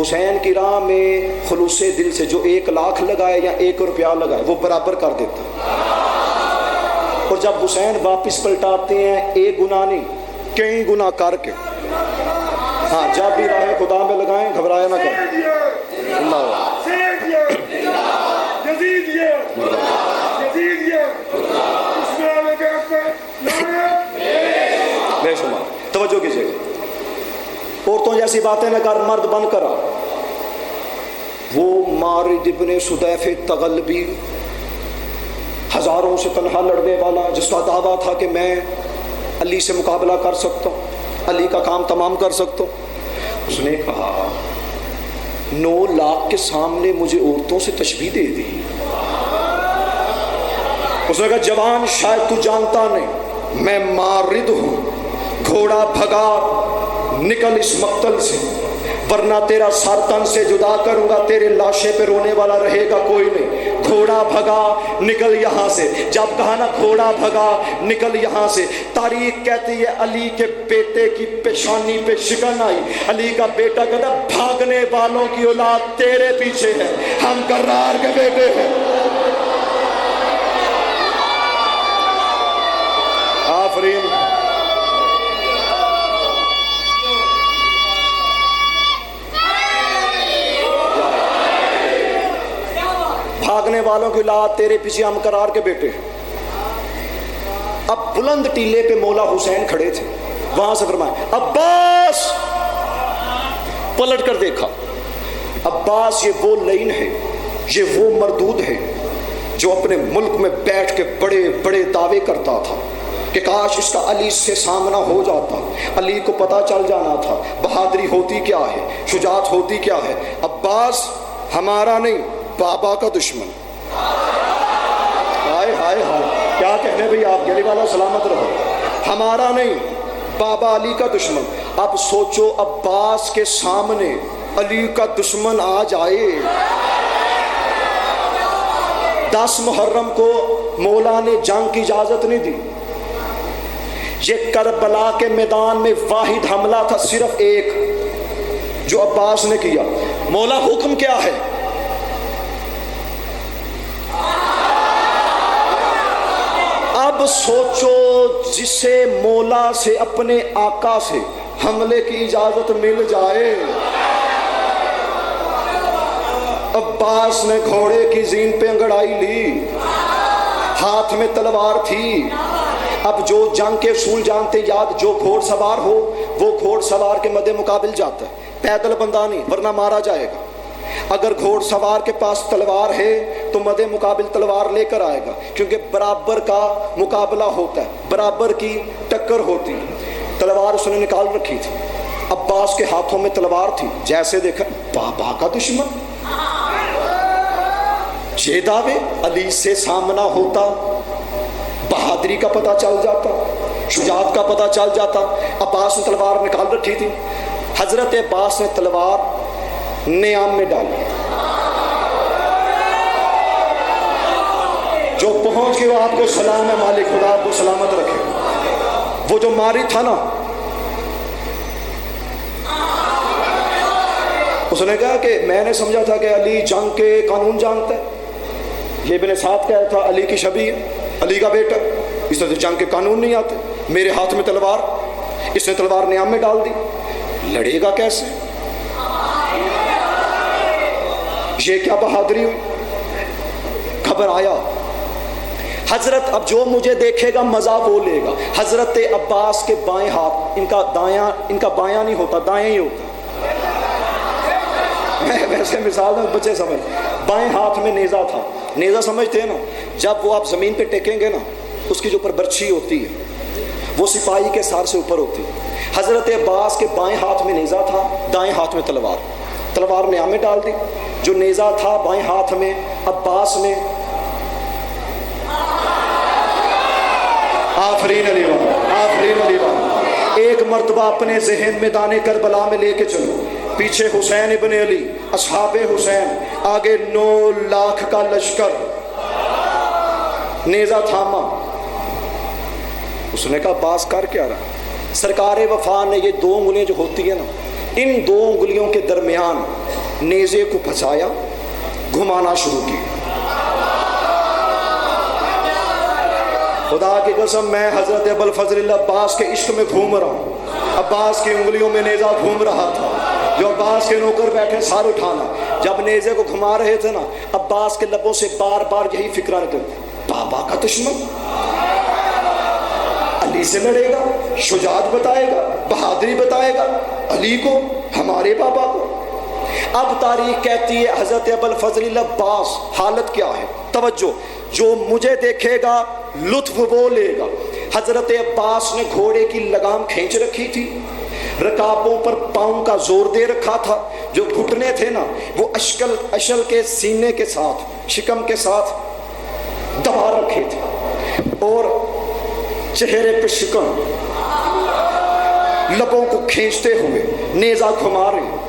S1: حسین کی راہ میں خلوص دل سے جو 1 لاکھ لگائے یا 1 روپیہ لگائے وہ برابر کر دیتا۔ اور جب حسین واپس پلٹاتے ہیں، 1 گناہ نہیں کئی گناہ کر کے، ہاں جب بھی راہ خدا میں لگائیں گھبرایا نہ کریں۔ اللہ توجہ کیجیے گا، عورتوں جیسی باتیں نہ کر، مرد بن کر آ۔ وہ مارد ابن سدیف تغلبی، ہزاروں سے تنہا لڑنے والا، جس کا دعویٰ تھا کہ میں علی سے مقابلہ کر سکتا ہوں، علی کا کام تمام کر سکتا ہوں، اس نے کہا 9 لاکھ کے سامنے مجھے عورتوں سے تشبیہ دے دی۔ اس نے کہا جوان شاید تو جانتا نہیں، میں مارد ہوں، گھوڑا بھگا، نکل اس مقتل سے، ورنہ تیرا سر تن سے جدا کروں گا، تیرے لاشے پہ رونے والا رہے گا کوئی نہیں، گھوڑا بھگا نکل یہاں سے۔ جب کہا نا گھوڑا بھگا نکل یہاں سے، تاریخ کہتی ہے علی کے بیٹے کی پیشانی پہ شکن آئی، علی کا بیٹا کہتا بھاگنے والوں کی اولاد تیرے پیچھے ہے، ہم کرار کے بیٹے ہیں۔ آفرین۔ بھاگنے والوں کی اولاد تیرے پیچھے، ہم کرار کے بیٹے۔ اب بلند ٹیلے پہ مولا حسین کھڑے تھے، وہاں سے فرمایا عباس، پلٹ کر دیکھا، عباس یہ وہ لعین ہے، یہ وہ مردود ہے جو اپنے ملک میں بیٹھ کے بڑے بڑے دعوے کرتا تھا کہ کاش اس کا علی سے سامنا ہو جاتا، علی کو پتہ چل جانا تھا بہادری ہوتی کیا ہے، شجاعت ہوتی کیا ہے۔ عباس ہمارا نہیں، بابا کا دشمن۔ ہائے ہائے ہائے، کیا کہنے بھئی آپ، گلی والا سلامت رہو، ہمارا نہیں، بابا علی کا دشمن۔ اب سوچو عباس کے سامنے علی کا دشمن آ جائے۔ 10 محرم کو مولا نے جنگ کی اجازت نہیں دی، یہ کربلا کے میدان میں واحد حملہ تھا، صرف ایک جو عباس نے کیا۔ مولا حکم کیا ہے؟ اب سوچو جسے مولا سے اپنے آقا سے حملے کی اجازت مل جائے۔ عباس نے گھوڑے کی زین پہ انگڑائی لی، ہاتھ میں تلوار تھی۔ اب جو جنگ کے اصول جانتے یاد، جو گھوڑ سوار ہو وہ گھوڑ سوار کے مد مقابل جاتا ہے، پیدل بندہ نہیں ورنہ مارا جائے گا۔ اگر گھوڑ سوار کے پاس تلوار ہے تو مد مقابل تلوار لے کر آئے گا، کیونکہ برابر کا مقابلہ ہوتا ہے، برابر کی ٹکر ہوتی ہے۔ تلوار اس نے نکال رکھی تھی، عباس کے ہاتھوں میں تلوار تھی، جیسے دیکھا بابا کا دشمن، یہ دعوے، علی سے سامنا ہوتا، بہادری کا پتہ چل جاتا، شجاعت کا پتہ چل جاتا۔ عباس نے تلوار نکال رکھی تھی، حضرت عباس نے تلوار نیام میں ڈالی، جو پہنچ کے وہ آپ کو سلام ہے، مالک خدا آپ کو سلامت رکھے۔ وہ جو ماری تھا نا، اس نے کہا کہ میں نے سمجھا تھا کہ علی جنگ کے قانون جانتا ہے، یہ ابن سعد کہا تھا علی کی شبیہ ہے، علی کا بیٹا، اس طرح سے جنگ کے قانون نہیں آتے۔ میرے ہاتھ میں تلوار، اس نے تلوار نیام میں ڈال دی، لڑے گا کیسے؟ یہ کیا بہادری ہوئی؟ گھبرایا حضرت، اب جو مجھے دیکھے گا مزہ وہ لے گا۔ حضرت عباس کے بائیں ہاتھ، ان کا بایاں نہیں ہوتا، دائیں ہی ہوتا، میں ویسے مثال میں بچے سمجھ، بائیں ہاتھ میں نیزہ تھا، نیزہ سمجھتے ہیں نا، جب وہ آپ زمین پہ ٹیکیں گے نا، اس کی جو اوپر برچھی ہوتی ہے وہ سپاہی کے سار سے اوپر ہوتی ہے۔ حضرت عباس کے بائیں ہاتھ میں نیزہ تھا، دائیں ہاتھ میں تلوار، تلوار نیام میں ڈال دی، جو نیزہ تھا بائیں ہاتھ میں، عباس نے آفرین علی والا، آفرین علی والا، ایک مرتبہ اپنے ذہن میں دانے کربلا میں لے کے چلو، پیچھے حسین ابن علی، اصحاب حسین، آگے 9 لاکھ کا لشکر، نیزہ تھاما۔ اس نے کہا عباس کر کیا رہا؟ سرکار وفا نے یہ 2 انگلیاں جو ہوتی ہیں نا، ان 2 انگلیوں کے درمیان نیزے کو پھنسایا، گھمانا شروع کی۔ خدا کی قسم میں حضرت ابوالفضل عباس کے عشق میں گھوم رہا ہوں، عباس کی انگلیوں میں نیزہ گھوم رہا تھا، جو عباس کے نوکر بیٹھے سار اٹھانا، جب نیزے کو گھما رہے تھے نا، عباس کے لبوں سے بار بار یہی فکرہ نکل، بابا کا دشمن، علی علی سے لڑے گا، شجاعت بتائے گا، بہادری بتائے گا علی کو، ہمارے بابا کو۔ اب تاریخ کہتی ہے حضرت ابوالفضل العباس، حالت کیا ہے؟ توجہ، جو مجھے دیکھے گا لطف وہ لے گا۔ حضرت عباس نے گھوڑے کی لگام کھینچ رکھی تھی، رکابوں پر پاؤں کا زور دے رکھا تھا، جو گھٹنے تھے نا وہ اشل کے سینے کے ساتھ، شکم کے ساتھ دبا رکھے تھے، اور چہرے پہ شکم، لبوں کو کھینچتے ہوئے نیزہ گھما رہے۔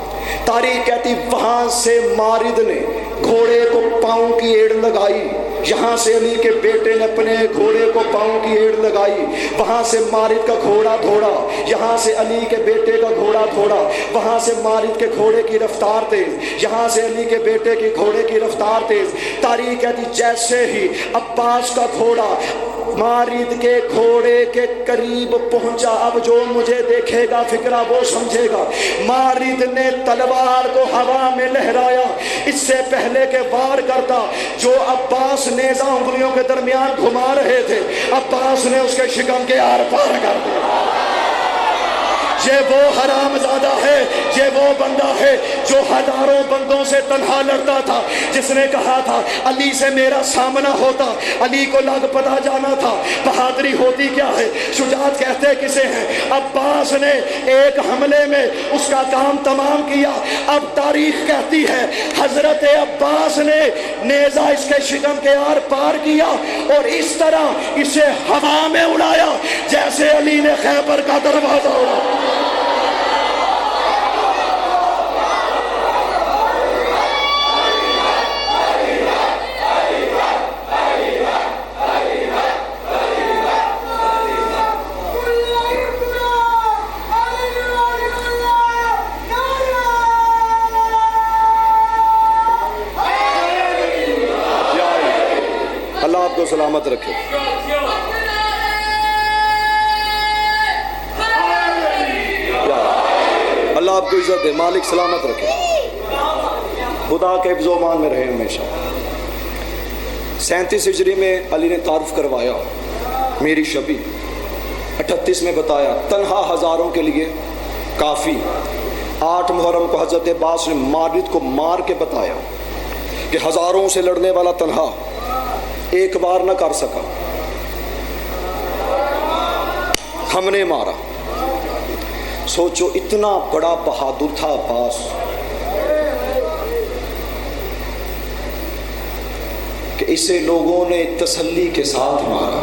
S1: تاریخ کہتی وہاں سے مارد نے گھوڑے کو پاؤں کی ایڑ لگائی، یہاں سے علی کے بیٹے نے اپنے گھوڑے کو پاؤں کی ایڑ لگائی، وہاں سے مارد کا گھوڑا دوڑا، یہاں سے علی کے بیٹے کا گھوڑا دوڑا، وہاں سے مارد کے گھوڑے کی رفتار تیز، یہاں سے علی کے بیٹے کے گھوڑے کی رفتار تیز۔ تاریخ کہتی جیسے ہی عباس کا گھوڑا مارد کے گھوڑے کے قریب پہنچا، اب جو مجھے دیکھے گا فکرہ وہ سمجھے گا، مارد نے تلوار کو ہوا میں لہرایا، اس سے پہلے کہ وار کرتا، جو عباس نیزہ انگلیوں کے درمیان گھما رہے تھے، عباس نے اس کے شکم کے آر پار کر دیا۔ یہ وہ حرام زادہ ہے، یہ وہ بندہ ہے جو ہزاروں بندوں سے تنہا لڑتا تھا، جس نے کہا تھا علی سے میرا سامنا ہوتا، علی کو لگ پتا جانا تھا۔ بہادری ہوتی کیا ہے، شجاعت کہتے کسے ہیں؟ عباس نے ایک حملے میں اس کا کام تمام کیا۔ اب تاریخ کہتی ہے حضرت عباس نے نیزہ اس کے شکم کے آر پار کیا اور اس طرح اسے ہوا میں اڑایا جیسے علی نے خیبر کا دروازہ اڑایا۔ اللہ آپ کو سلامت رکھے۔ اللہ آپ کو عزت دے، مالک سلامت رکھے، خدا کے حفظ و امان میں رہے ہمیشہ۔ 37 ہجری میں علی نے تعارف کروایا میری شبی، 38 میں بتایا تنہا ہزاروں کے لیے کافی۔ 8 محرم کو حضرت عباس نے مارد کو مار کے بتایا کہ ہزاروں سے لڑنے والا تنہا ایک بار نہ کر سکا، ہم نے مارا۔ سوچو اتنا بڑا بہادر تھا عباس کہ اسے لوگوں نے تسلی کے ساتھ مارا۔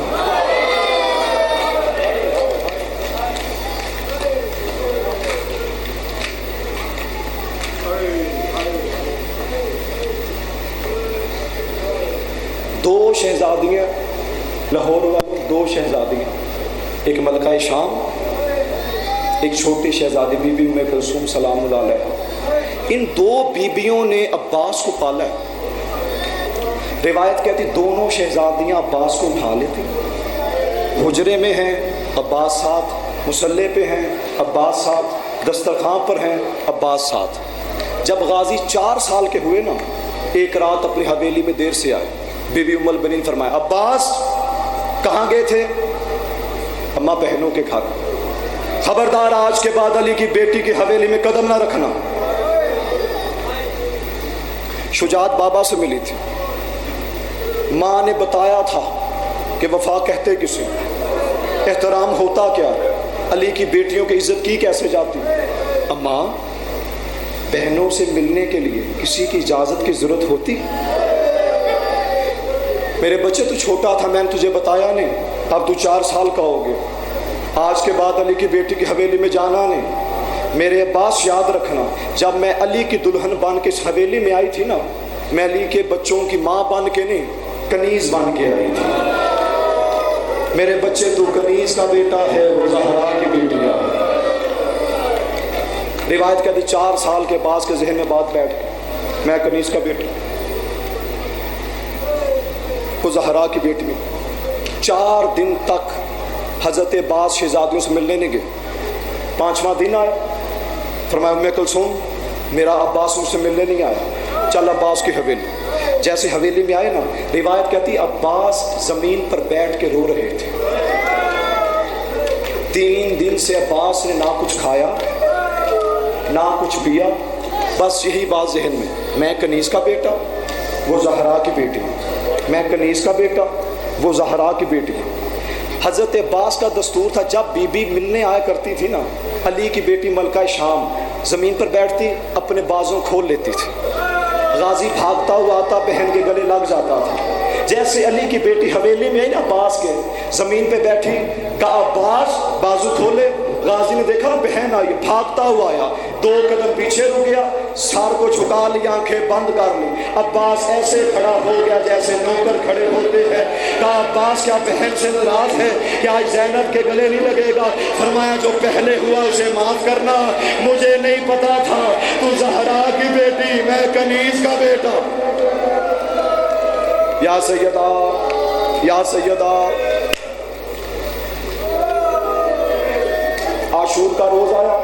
S1: دو شہزادیاں لاہور والوں، 2 شہزادیاں، ایک ملکہ شام، ایک چھوٹی شہزادی بی بی ام کلثوم سلام اللہ علیہ۔ ان 2 بیبیوں نے عباس کو پالا ہے۔ روایت کہتی دونوں شہزادیاں عباس کو اٹھا لیتی، حجرے میں ہیں عباس ساتھ، مصلے پہ ہیں عباس ساتھ، دسترخوان پر ہیں عباس ساتھ۔ جب غازی 4 سال کے ہوئے نا، ایک رات اپنی حویلی میں دیر سے آئے، بی بی ام البنین فرمایا عباس کہاں گئے تھے؟ اماں بہنوں کے گھر۔ خبردار آج کے بعد علی کی بیٹی کی حویلی میں قدم نہ رکھنا۔ شجاعت بابا سے ملی تھی، ماں نے بتایا تھا کہ وفا کہتے کسے، احترام ہوتا کیا، علی کی بیٹیوں کی عزت کی کیسے جاتی۔ اماں بہنوں سے ملنے کے لیے کسی کی اجازت کی ضرورت ہوتی؟ میرے بچے تو چھوٹا تھا، میں نے تجھے بتایا نہیں، اب تو 4 سال کا ہو گیا، آج کے بعد علی کی بیٹی کی حویلی میں جانا نہیں۔ میرے عباس یاد رکھنا، جب میں علی کی دلہن بن کے اس حویلی میں آئی تھی نا، میں علی کے بچوں کی ماں بن کے نہیں، کنیز بن کے آئی تھی۔ میرے بچے تو کنیز کا بیٹا ہے، وہ زہرا کی بیٹی ہے۔ روایت کہتی 4 سال کے بعد کے ذہن میں بات بیٹھ گئی، میں کنیز کا بیٹا، وہ زہرا کی بیٹی ہے۔ 4 دن تک حضرت عباس شہزادیوں سے ملنے نہیں گئے۔ 5واں دن آئے، فرمایا ام کلثوم میرا عباس مجھ سے ملنے نہیں آیا، چل عباس کی حویلی۔ جیسے حویلی میں آئے نا، روایت کہتی عباس زمین پر بیٹھ کے رو رہے تھے۔ دن سے عباس نے نہ کچھ کھایا نہ کچھ پیا، بس یہی بات ذہن میں کنیز کا بیٹا وہ زہرا کی بیٹی، میں کنیز کا بیٹا وہ زہرا کی بیٹی۔ حضرت عباس کا دستور تھا جب بی بی ملنے آیا کرتی تھی نا، علی کی بیٹی ملکہ شام زمین پر بیٹھتی اپنے بازوں کھول لیتی تھی، غازی بھاگتا ہوا آتا بہن کے گلے لگ جاتا تھا۔ جیسے علی کی بیٹی حویلی میں آئی نا عباس کے، زمین پہ بیٹھی، کہا عباس بازو کھولے، غازی نے دیکھا بہن آئی، بھاگتا ہوا آیا، 2 قدم پیچھے رک گیا، سر کو جھکا لی، آنکھیں بند کر لی۔ عباس ایسے کھڑا ہو گیا جیسے نوکر کھڑے ہوتے ہیں۔ کہا عباس کیا بہن سے ناراض ہے؟ کیا آج زینب کے گلے نہیں لگے گا؟ فرمایا جو پہلے ہوا اسے معاف کرنا، مجھے نہیں پتا تھا تو زہرا کی بیٹی میں کنیز کا بیٹا۔ یا سیدہ یا سیدہ، عاشور کا روز آیا،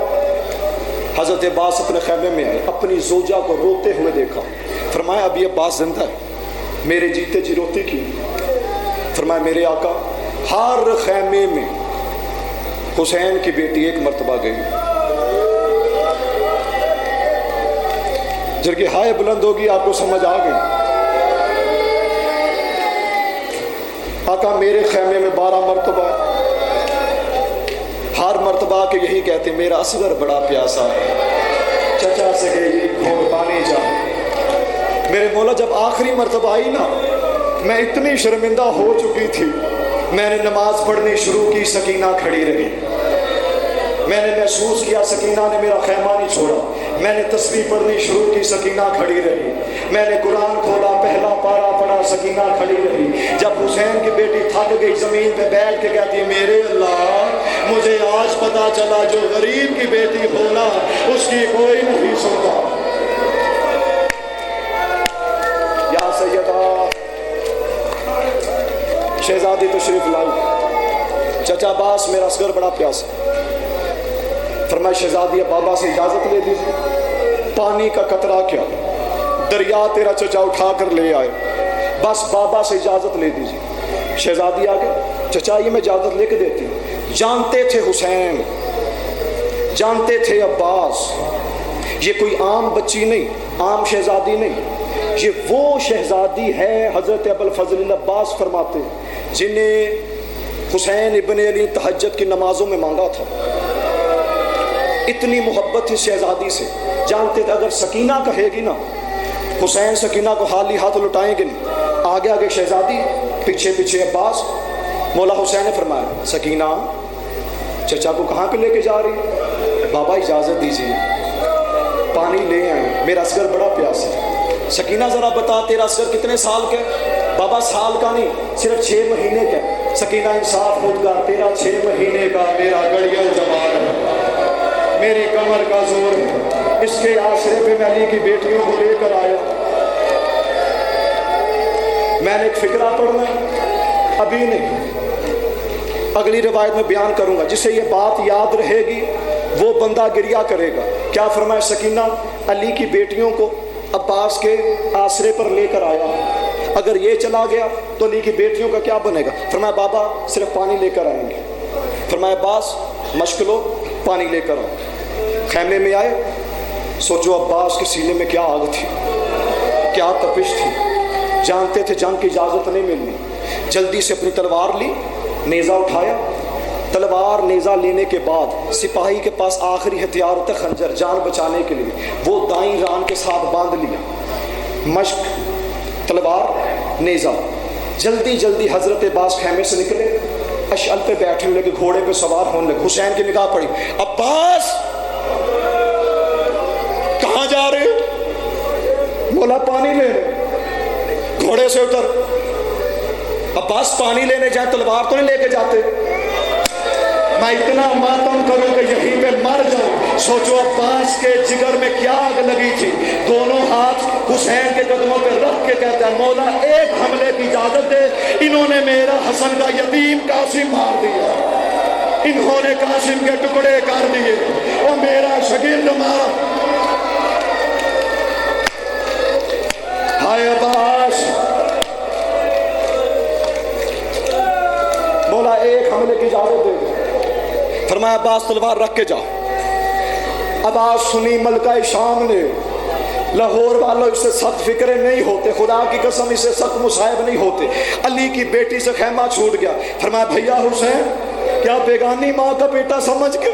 S1: حضرت عباس اپنے خیمے میں آئے، اپنی زوجہ کو روتے ہوئے دیکھا، فرمایا ابھی عباس زندہ ہے، میرے جیتے جی روتی کی؟ فرمایا میرے آقا ہر خیمے میں حسین کی بیٹی ایک مرتبہ گئی، جب کہ ہائے بلند ہوگی آپ کو سمجھ آ گئی۔ آقا میرے خیمے میں 12 مرتبہ، ہر مرتبہ کے یہی کہتے میرا اصغر بڑا پیاسا ہے، چچا سے گئی گھونٹ پانی جا۔ میرے مولا جب آخری مرتبہ آئی نا، میں اتنی شرمندہ ہو چکی تھی، میں نے نماز پڑھنی شروع کی، سکینہ کھڑی رہی، میں نے محسوس کیا سکینہ نے میرا خیمہ نہیں چھوڑا، میں نے تسبیح پڑھنی شروع کی، سکینہ کھڑی رہی، میں نے قرآن کھولا، پہلا پارہ پڑھا، سکینہ کھڑی رہی۔ جب حسین کی بیٹی تھک گئی زمین پہ بیٹھ کے کہتی ہے میرے اللہ مجھے آج پتا چلا جو غریب کی بیٹی ہونا اس کی کوئی نہیں سنتا۔ یا سیدہ شہزادی تشریف لائی، چچا عباس میرا اصغر بڑا پیاسا، فرمایا شہزادی بابا سے اجازت لے دیجیے، پانی کا قطرہ کیا دریا تیرا چچا اٹھا کر لے آئے، بس بابا سے اجازت لے دیجیے۔ شہزادی آگے، چچا یہ میں اجازت لے کے دیتی ہوں۔ جانتے تھے حسین، جانتے تھے عباس، یہ کوئی عام بچی نہیں، عام شہزادی نہیں، یہ وہ شہزادی ہے حضرت ابوالفضل عباس فرماتے ہیں جنہیں حسین ابن علی تہجد کی نمازوں میں مانگا تھا۔ اتنی محبت تھی شہزادی سے، جانتے تھے اگر سکینہ کہے گی نا حسین سکینہ کو خالی ہاتھ لٹائیں گے نہیں، آگے آگے شہزادی پیچھے پیچھے عباس۔ مولا حسین نے فرمایا سکینہ چچا کو کہاں پہ لے کے جا رہی؟ بابا اجازت دیجیے پانی لے آئیں، میرا اصغر بڑا پیاس ہے۔ سکینہ ذرا بتا تیرا اصغر کتنے سال کا؟ بابا سال کا نہیں صرف 6 مہینے کا۔ سکینہ انصاف خود کا، تیرا 6 مہینے کا میرا گڑیا جوان ہے، میری کمر کا زور ہے، اس کے آسرے پہ میں علی کی بیٹیوں کو لے کر آیا۔ میں نے ایک فقرہ پڑھنا ابھی نہیں، اگلی روایت میں بیان کروں گا، جسے یہ بات یاد رہے گی وہ بندہ گریہ کرے گا۔ کیا فرمایا سکینہ علی کی بیٹیوں کو عباس کے آسرے پر لے کر آیا، اگر یہ چلا گیا تو علی کی بیٹیوں کا کیا بنے گا؟ فرمایا بابا صرف پانی لے کر آئیں گے۔ فرمایا عباس مشق لو، پانی لے کر آؤ۔ خیمے میں آئے، سوچو عباس کے سینے میں کیا آگ تھی، کیا تپش تھی، جانتے تھے جنگ کی اجازت نہیں ملنی، جلدی سے اپنی تلوار لی، نیزہ اٹھایا، تلوار نیزہ لینے کے بعد سپاہی کے پاس آخری ہتھیار ہوتا ہے خنجر، جان بچانے کے لیے، وہ دائیں ران کے ساتھ باندھ لیا، مشق تلوار نیزہ، جلدی جلدی حضرت عباس خیمے سے نکلے، اشعل پہ بیٹھنے لگے، گھوڑے پہ سوار ہونے لگے۔ حسین کی نگاہ پڑی، عباس کہاں جا رہے ہو؟ بولا پانی لینے۔ گھوڑے سے اتر، عباس پانی لینے جائیں تلوار تو نہیں لے کے جاتے؟ میں اتنا ماتم کروں کہ یہیں پہ مر جاؤں۔ سوچو عباس کے جگر میں کیا آگ لگی تھی، دونوں ہاتھ حسین کے قدموں پہ رکھ کے کہتا ہے مولا ایک حملے کی اجازت دے، انہوں نے میرا حسن کا یتیم قاسم مار دیا، انہوں نے قاسم کے ٹکڑے کر دیے، اور میرا شگرد مار۔ ہائے عباس، مولا ایک حملے کی اجازت دے۔ فرمایا عباس تلوار رکھ کے جاؤ. اب آج سنی ملکہ شام نے لاہور والوں اس سے سخت فکرے نہیں ہوتے, خدا کی قسم اس سے سخت مصائب نہیں ہوتے. علی کی بیٹی سے خیمہ چھوٹ گیا. فرمایا بھیا حسین کیا بیگانی ماں کا بیٹا سمجھ کے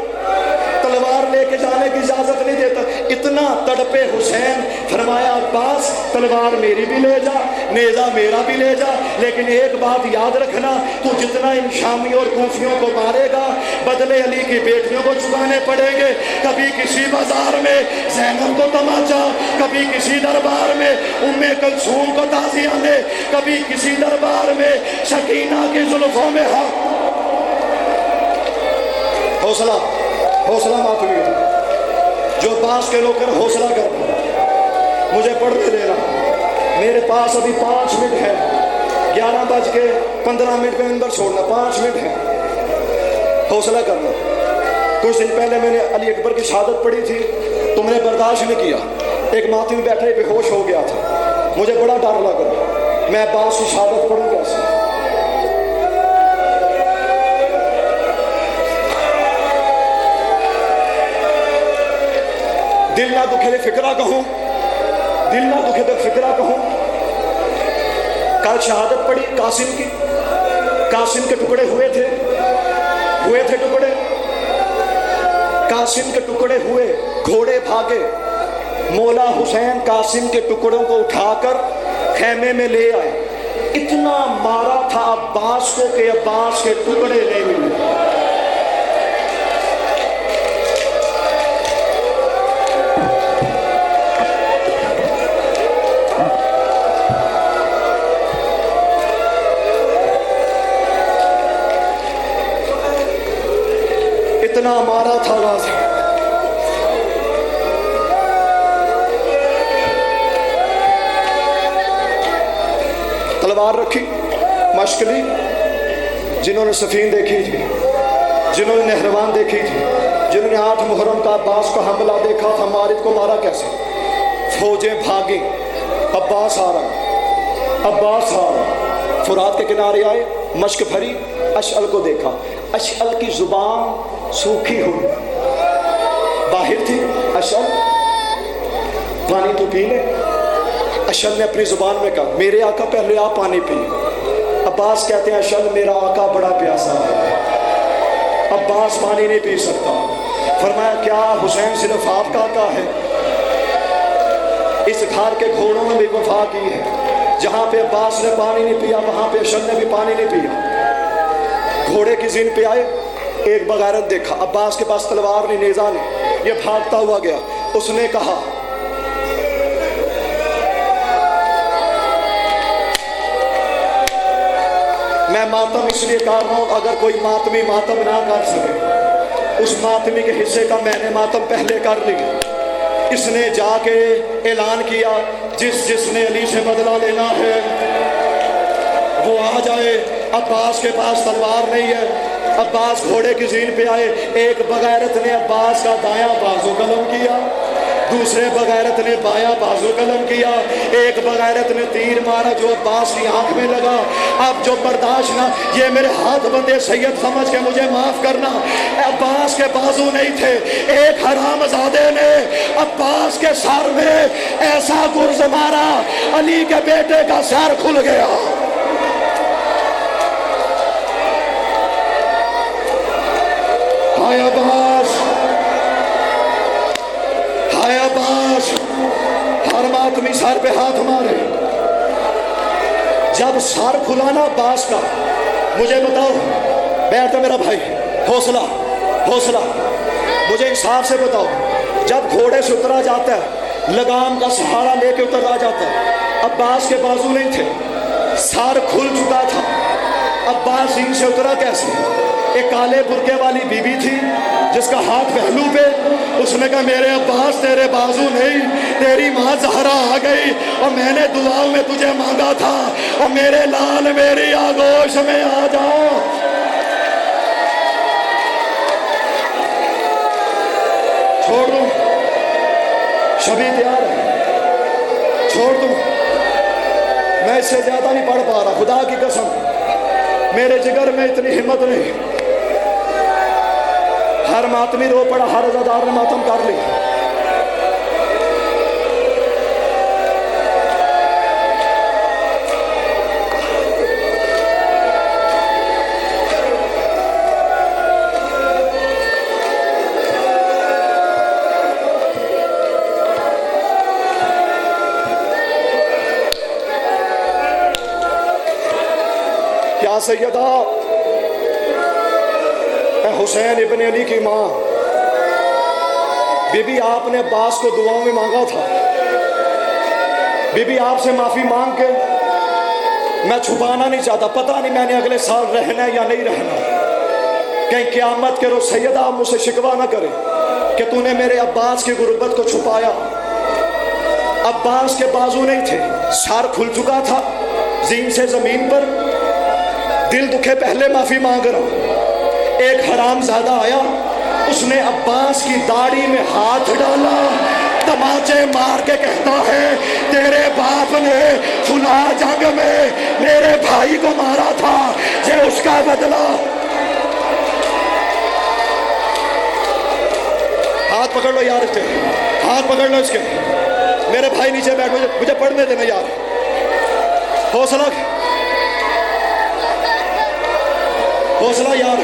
S1: تلوار لے کے جانے کی اجازت نہیں دیتا؟ اتنا تڑپے حسین. فرمایا عباس تلوار میری بھی لے جا, نیزہ میرا بھی لے جا, لیکن ایک بات یاد رکھنا, تو جتنا ان شامیوں اور کوفیوں کو مارے گا بدلے علی کی بیٹیوں کو چکانے پڑیں گے. کبھی کسی بازار میں زینب کو تماچا, کبھی کسی دربار میں ام کلثوم کو تازیاں دے, کبھی کسی دربار میں سکینہ کی زلفوں میں ہاتھ. حوصلہ حوصلہ ماتمی جو عباس کے لوگ حوصلہ کرنا. مجھے پڑھنے دینا, میرے پاس ابھی 5 منٹ ہے, 11:15 میں اندر چھوڑنا, 5 منٹ ہے. حوصلہ کرنا. کچھ دن پہلے میں نے علی اکبر کی شہادت پڑھی تھی, تم نے برداشت نہیں کیا. ایک ماتمی بیٹھے بے ہوش ہو گیا تھا, مجھے بڑا ڈر لگا, میں عباس کی شہادت پڑھوں کیسے؟ دل نہ دکھے دے فکرہ کہوں, دل نہ دکھے دے فکرہ کہوں. کل شہادت پڑھی قاسم کی, قاسم کے ٹکڑے ہوئے تھے ٹکڑے, قاسم کے ٹکڑے ہوئے, گھوڑے بھاگے. مولا حسین قاسم کے ٹکڑوں کو اٹھا کر خیمے میں لے آئے. اتنا مارا تھا عباس کو کہ عباس کے ٹکڑے نہیں ملے. اتنا مارا تھا غازی. تلوار رکھی, مشق لی. جنہوں نے سفین دیکھی تھی, جنہوں نے نہروان دیکھی تھی, جنہوں نے 8 محرم کا عباس کا حملہ دیکھا تھا, مارد کو مارا کیسے؟ فوجیں بھاگیں, عباس آ رہا. فرات کے کنارے آئے, مشق بھری, اشعل کو دیکھا. اشعل کی زبان سوکھی ہوئی, باہر تھی. اشعل پانی تو پی لے. اشعل نے اپنی زبان میں کہا میرے آقا پہلے آپ پانی پی. عباس کہتے ہیں اشعل میرا آقا بڑا پیاسا ہے, عباس پانی نہیں پی سکتا. فرمایا کیا حسین صرف آپ کا آقا ہے؟ اس گھر کے گھوڑوں نے بھی وفا کی ہے. جہاں پہ عباس نے پانی نہیں پیا وہاں پہ اشعل نے بھی پانی نہیں پیا. گھوڑے کی زین پہ آئے, ایک بغیرت دیکھا. عباس کے پاس تلوار نہیں, نیزہ نہیں, یہ بھاگتا ہوا گیا. اس نے کہا میں ماتم اس لیے کر رہا ہوں اگر کوئی ماتمی ماتم نہ کر سکے, اس ماتمی کے حصے کا میں نے ماتم پہلے کر لی. اس نے جا کے اعلان کیا جس نے علی سے بدلہ لینا ہے وہ آ جائے. عباس کے پاس تلوار نہیں ہے. عباس گھوڑے کی زین پہ آئے. ایک بغیرت نے عباس کا دایاں بازو قلم کیا, دوسرے بغیرت نے بایاں بازو قلم کیا. ایک بغیرت نے تیر مارا جو عباس کی آنکھ میں لگا. اب جو برداشت نہ, یہ میرے ہاتھ بندے سید سمجھ کے مجھے معاف کرنا, عباس کے بازو نہیں تھے. ایک حرام زادے نے عباس کے سر میں ایسا گرز مارا علی کے بیٹے کا سر کھل گیا. ہائے عباس, ہائے عباس. ہر آدمی سر پہ ہاتھ مارے. جب سر کھلانا عباس کا, مجھے بتاؤ, بیٹھا میرا بھائی, حوصلہ, مجھے انصاف سے بتاؤ, جب گھوڑے سے اترا جاتا ہے لگام کا سہارا لے کے اترا جاتا ہے, عباس کے بازو نہیں تھے, سر کھل چکا تھا. عباس زین سے اترا کیسے؟ ایک کالے برقے والی بی بی تھی جس کا ہاتھ پہلو پہ, اس نے کہا میرے عباس تیرے بازو نہیں, تیری ماں زہرا آ گئی اور میں نے دعاؤں میں تجھے مانگا تھا, اور میرے لال میری آگوش میں آ جاؤ. چھوڑ دوں, شبی تیار ہے, چھوڑ دوں, میں اس سے زیادہ نہیں پڑھ پا رہا. خدا کی قسم میرے جگر میں اتنی ہمت نہیں. ہر ماتمی رو پڑا، ہر عزادار نے ماتم کر لی۔ یا سیدہ اے حسین ابن علی کی ماں، بی بی آپ نے عباس کو دعاؤں میں مانگا تھا، بی بی آپ سے معافی مانگ کے میں چھپانا نہیں چاہتا، پتہ نہیں میں نے اگلے سال رہنا ہے یا نہیں رہنا، کہیں قیامت کے روز سیدہ آپ مجھ سے شکوہ نہ کرے کہ تو نے میرے عباس کی غربت کو چھپایا۔ عباس کے بازو نہیں تھے، سر کھل چکا تھا زین سے زمین پر، دل دکھے پہلے معافی مانگ رہا۔ ایک حرام زادہ آیا، اس نے عباس کی داڑھی میں ہاتھ ڈالا، تماچے مار کے کہتا ہے تیرے باپ نے فلاں جنگ میں میرے بھائی کو مارا تھا، یہ اس کا بدلہ۔ ہاتھ پکڑ لو یار اس کے، ہاتھ پکڑ لو اس کے، میرے بھائی نیچے بیٹھ، مجھے پڑھنے دینا یار، حوصلہ حوصلہ یار،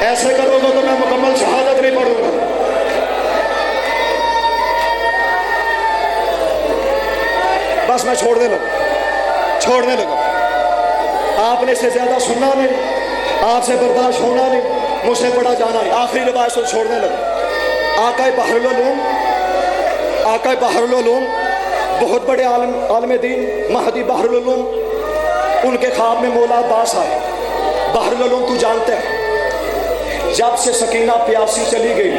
S1: ایسے کرو گا تو میں مکمل شہادت نہیں پڑھوں گا۔ بس میں چھوڑنے لگا، آپ نے اس سے زیادہ سننا نہیں، آپ سے برداشت ہونا نہیں، مجھ سے بڑا جانا نہیں، آخری روایت سے چھوڑنے لگا۔ آقا بحر العلوم بہت بڑے عالم دین مہدی بحر العلوم، ان کے خواب میں مولا عباس آئے۔ بحر العلوم تو جانتے ہیں، جب سے سکینہ پیاسی چلی گئی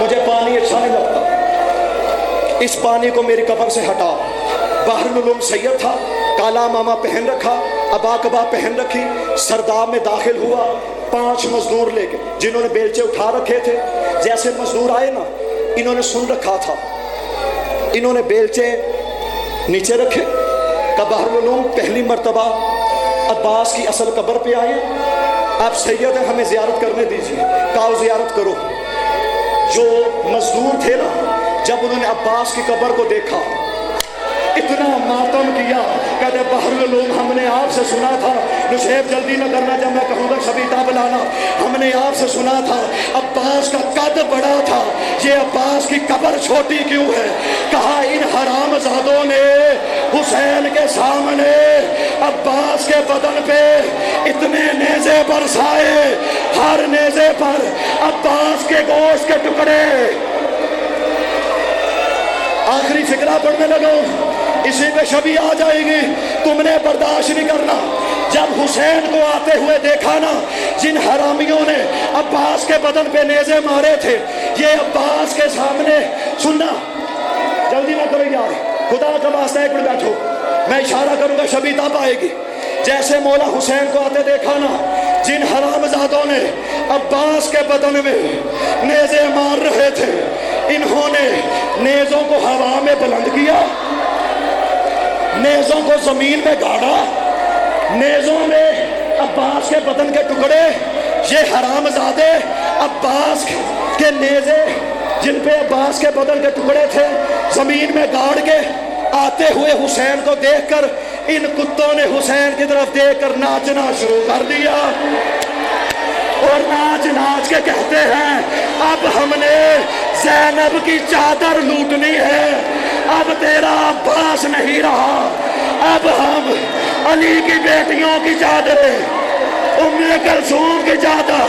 S1: مجھے پانی اچھا نہیں لگتا، اس پانی کو میری قبر سے ہٹا۔ بحر العلوم سید تھا، کالا ماما پہن رکھا، ابا کبا پہن رکھی، سرداب میں داخل ہوا 5 مزدور لے کے جنہوں نے بیلچے اٹھا رکھے تھے۔ جیسے مزدور آئے نا، انہوں نے سن رکھا تھا، انہوں نے بیلچے نیچے رکھے۔ بحر العلوم پہلی مرتبہ عباس کی اصل قبر پہ آئے، آپ سید ہیں ہمیں زیارت کرنے دیجیے، کہا زیارت کرو۔ جو مزدور تھے نا، جب انہوں نے عباس کی قبر کو دیکھا اتنا ماتم کیا، کہتے بحر العلوم ہم نے آپ سے سنا تھا، نشیب جلدی نہ کرنا جب میں کہوں گا شبیتا بلانا، ہم نے آپ سے سنا تھا عباس کا قد بڑا تھا، یہ عباس کی قبر چھوٹی کیوں ہے؟ کہا ان حرام زادوں نے حسین کے سامنے عباس کے بدن پہ اتنے نیزے برسائے، ہر نیزے پر عباس کے گوشت کے ٹکڑے۔ آخری فقرہ پڑھنے لگا، اسی پہ شبی آ جائے گی، تم نے برداشت نہیں کرنا۔ جب حسین کو آتے ہوئے دیکھا نا، جن حرامیوں نے عباس کے بدن پہ نیزے مارے تھے، یہ عباس کے سامنے سننا، جلدی نہ کرو یار، خدا کا واسطہ ایک منٹ بیٹھو، میں اشارہ کروں گا شبی تب آئے گی۔ جیسے مولا حسین کو آتے دیکھا نا، جن حرامزادوں نے عباس کے بدن میں نیزے مار رہے تھے، انہوں نے نیزوں کو ہوا میں بلند کیا، نیزوں کو زمین میں گاڑا، نیزوں میں عباس کے بدن کے ٹکڑے، یہ حرامزادے عباس کے نیزے جن پہ عباس کے بدن کے ٹکڑے تھے زمین میں گاڑ کے آتے ہوئے حسین کو دیکھ کر ان کتوں نے حسین کی طرف دیکھ کر ناچنا شروع کر دیا، اور ناچ ناچ کے کہتے ہیں اب ہم نے زینب کی چادر لوٹنی ہے، اب تیرا عباس نہیں رہا، اب ہم علی کی بیٹیوں کی چادر، ام کلثوم کی چادر،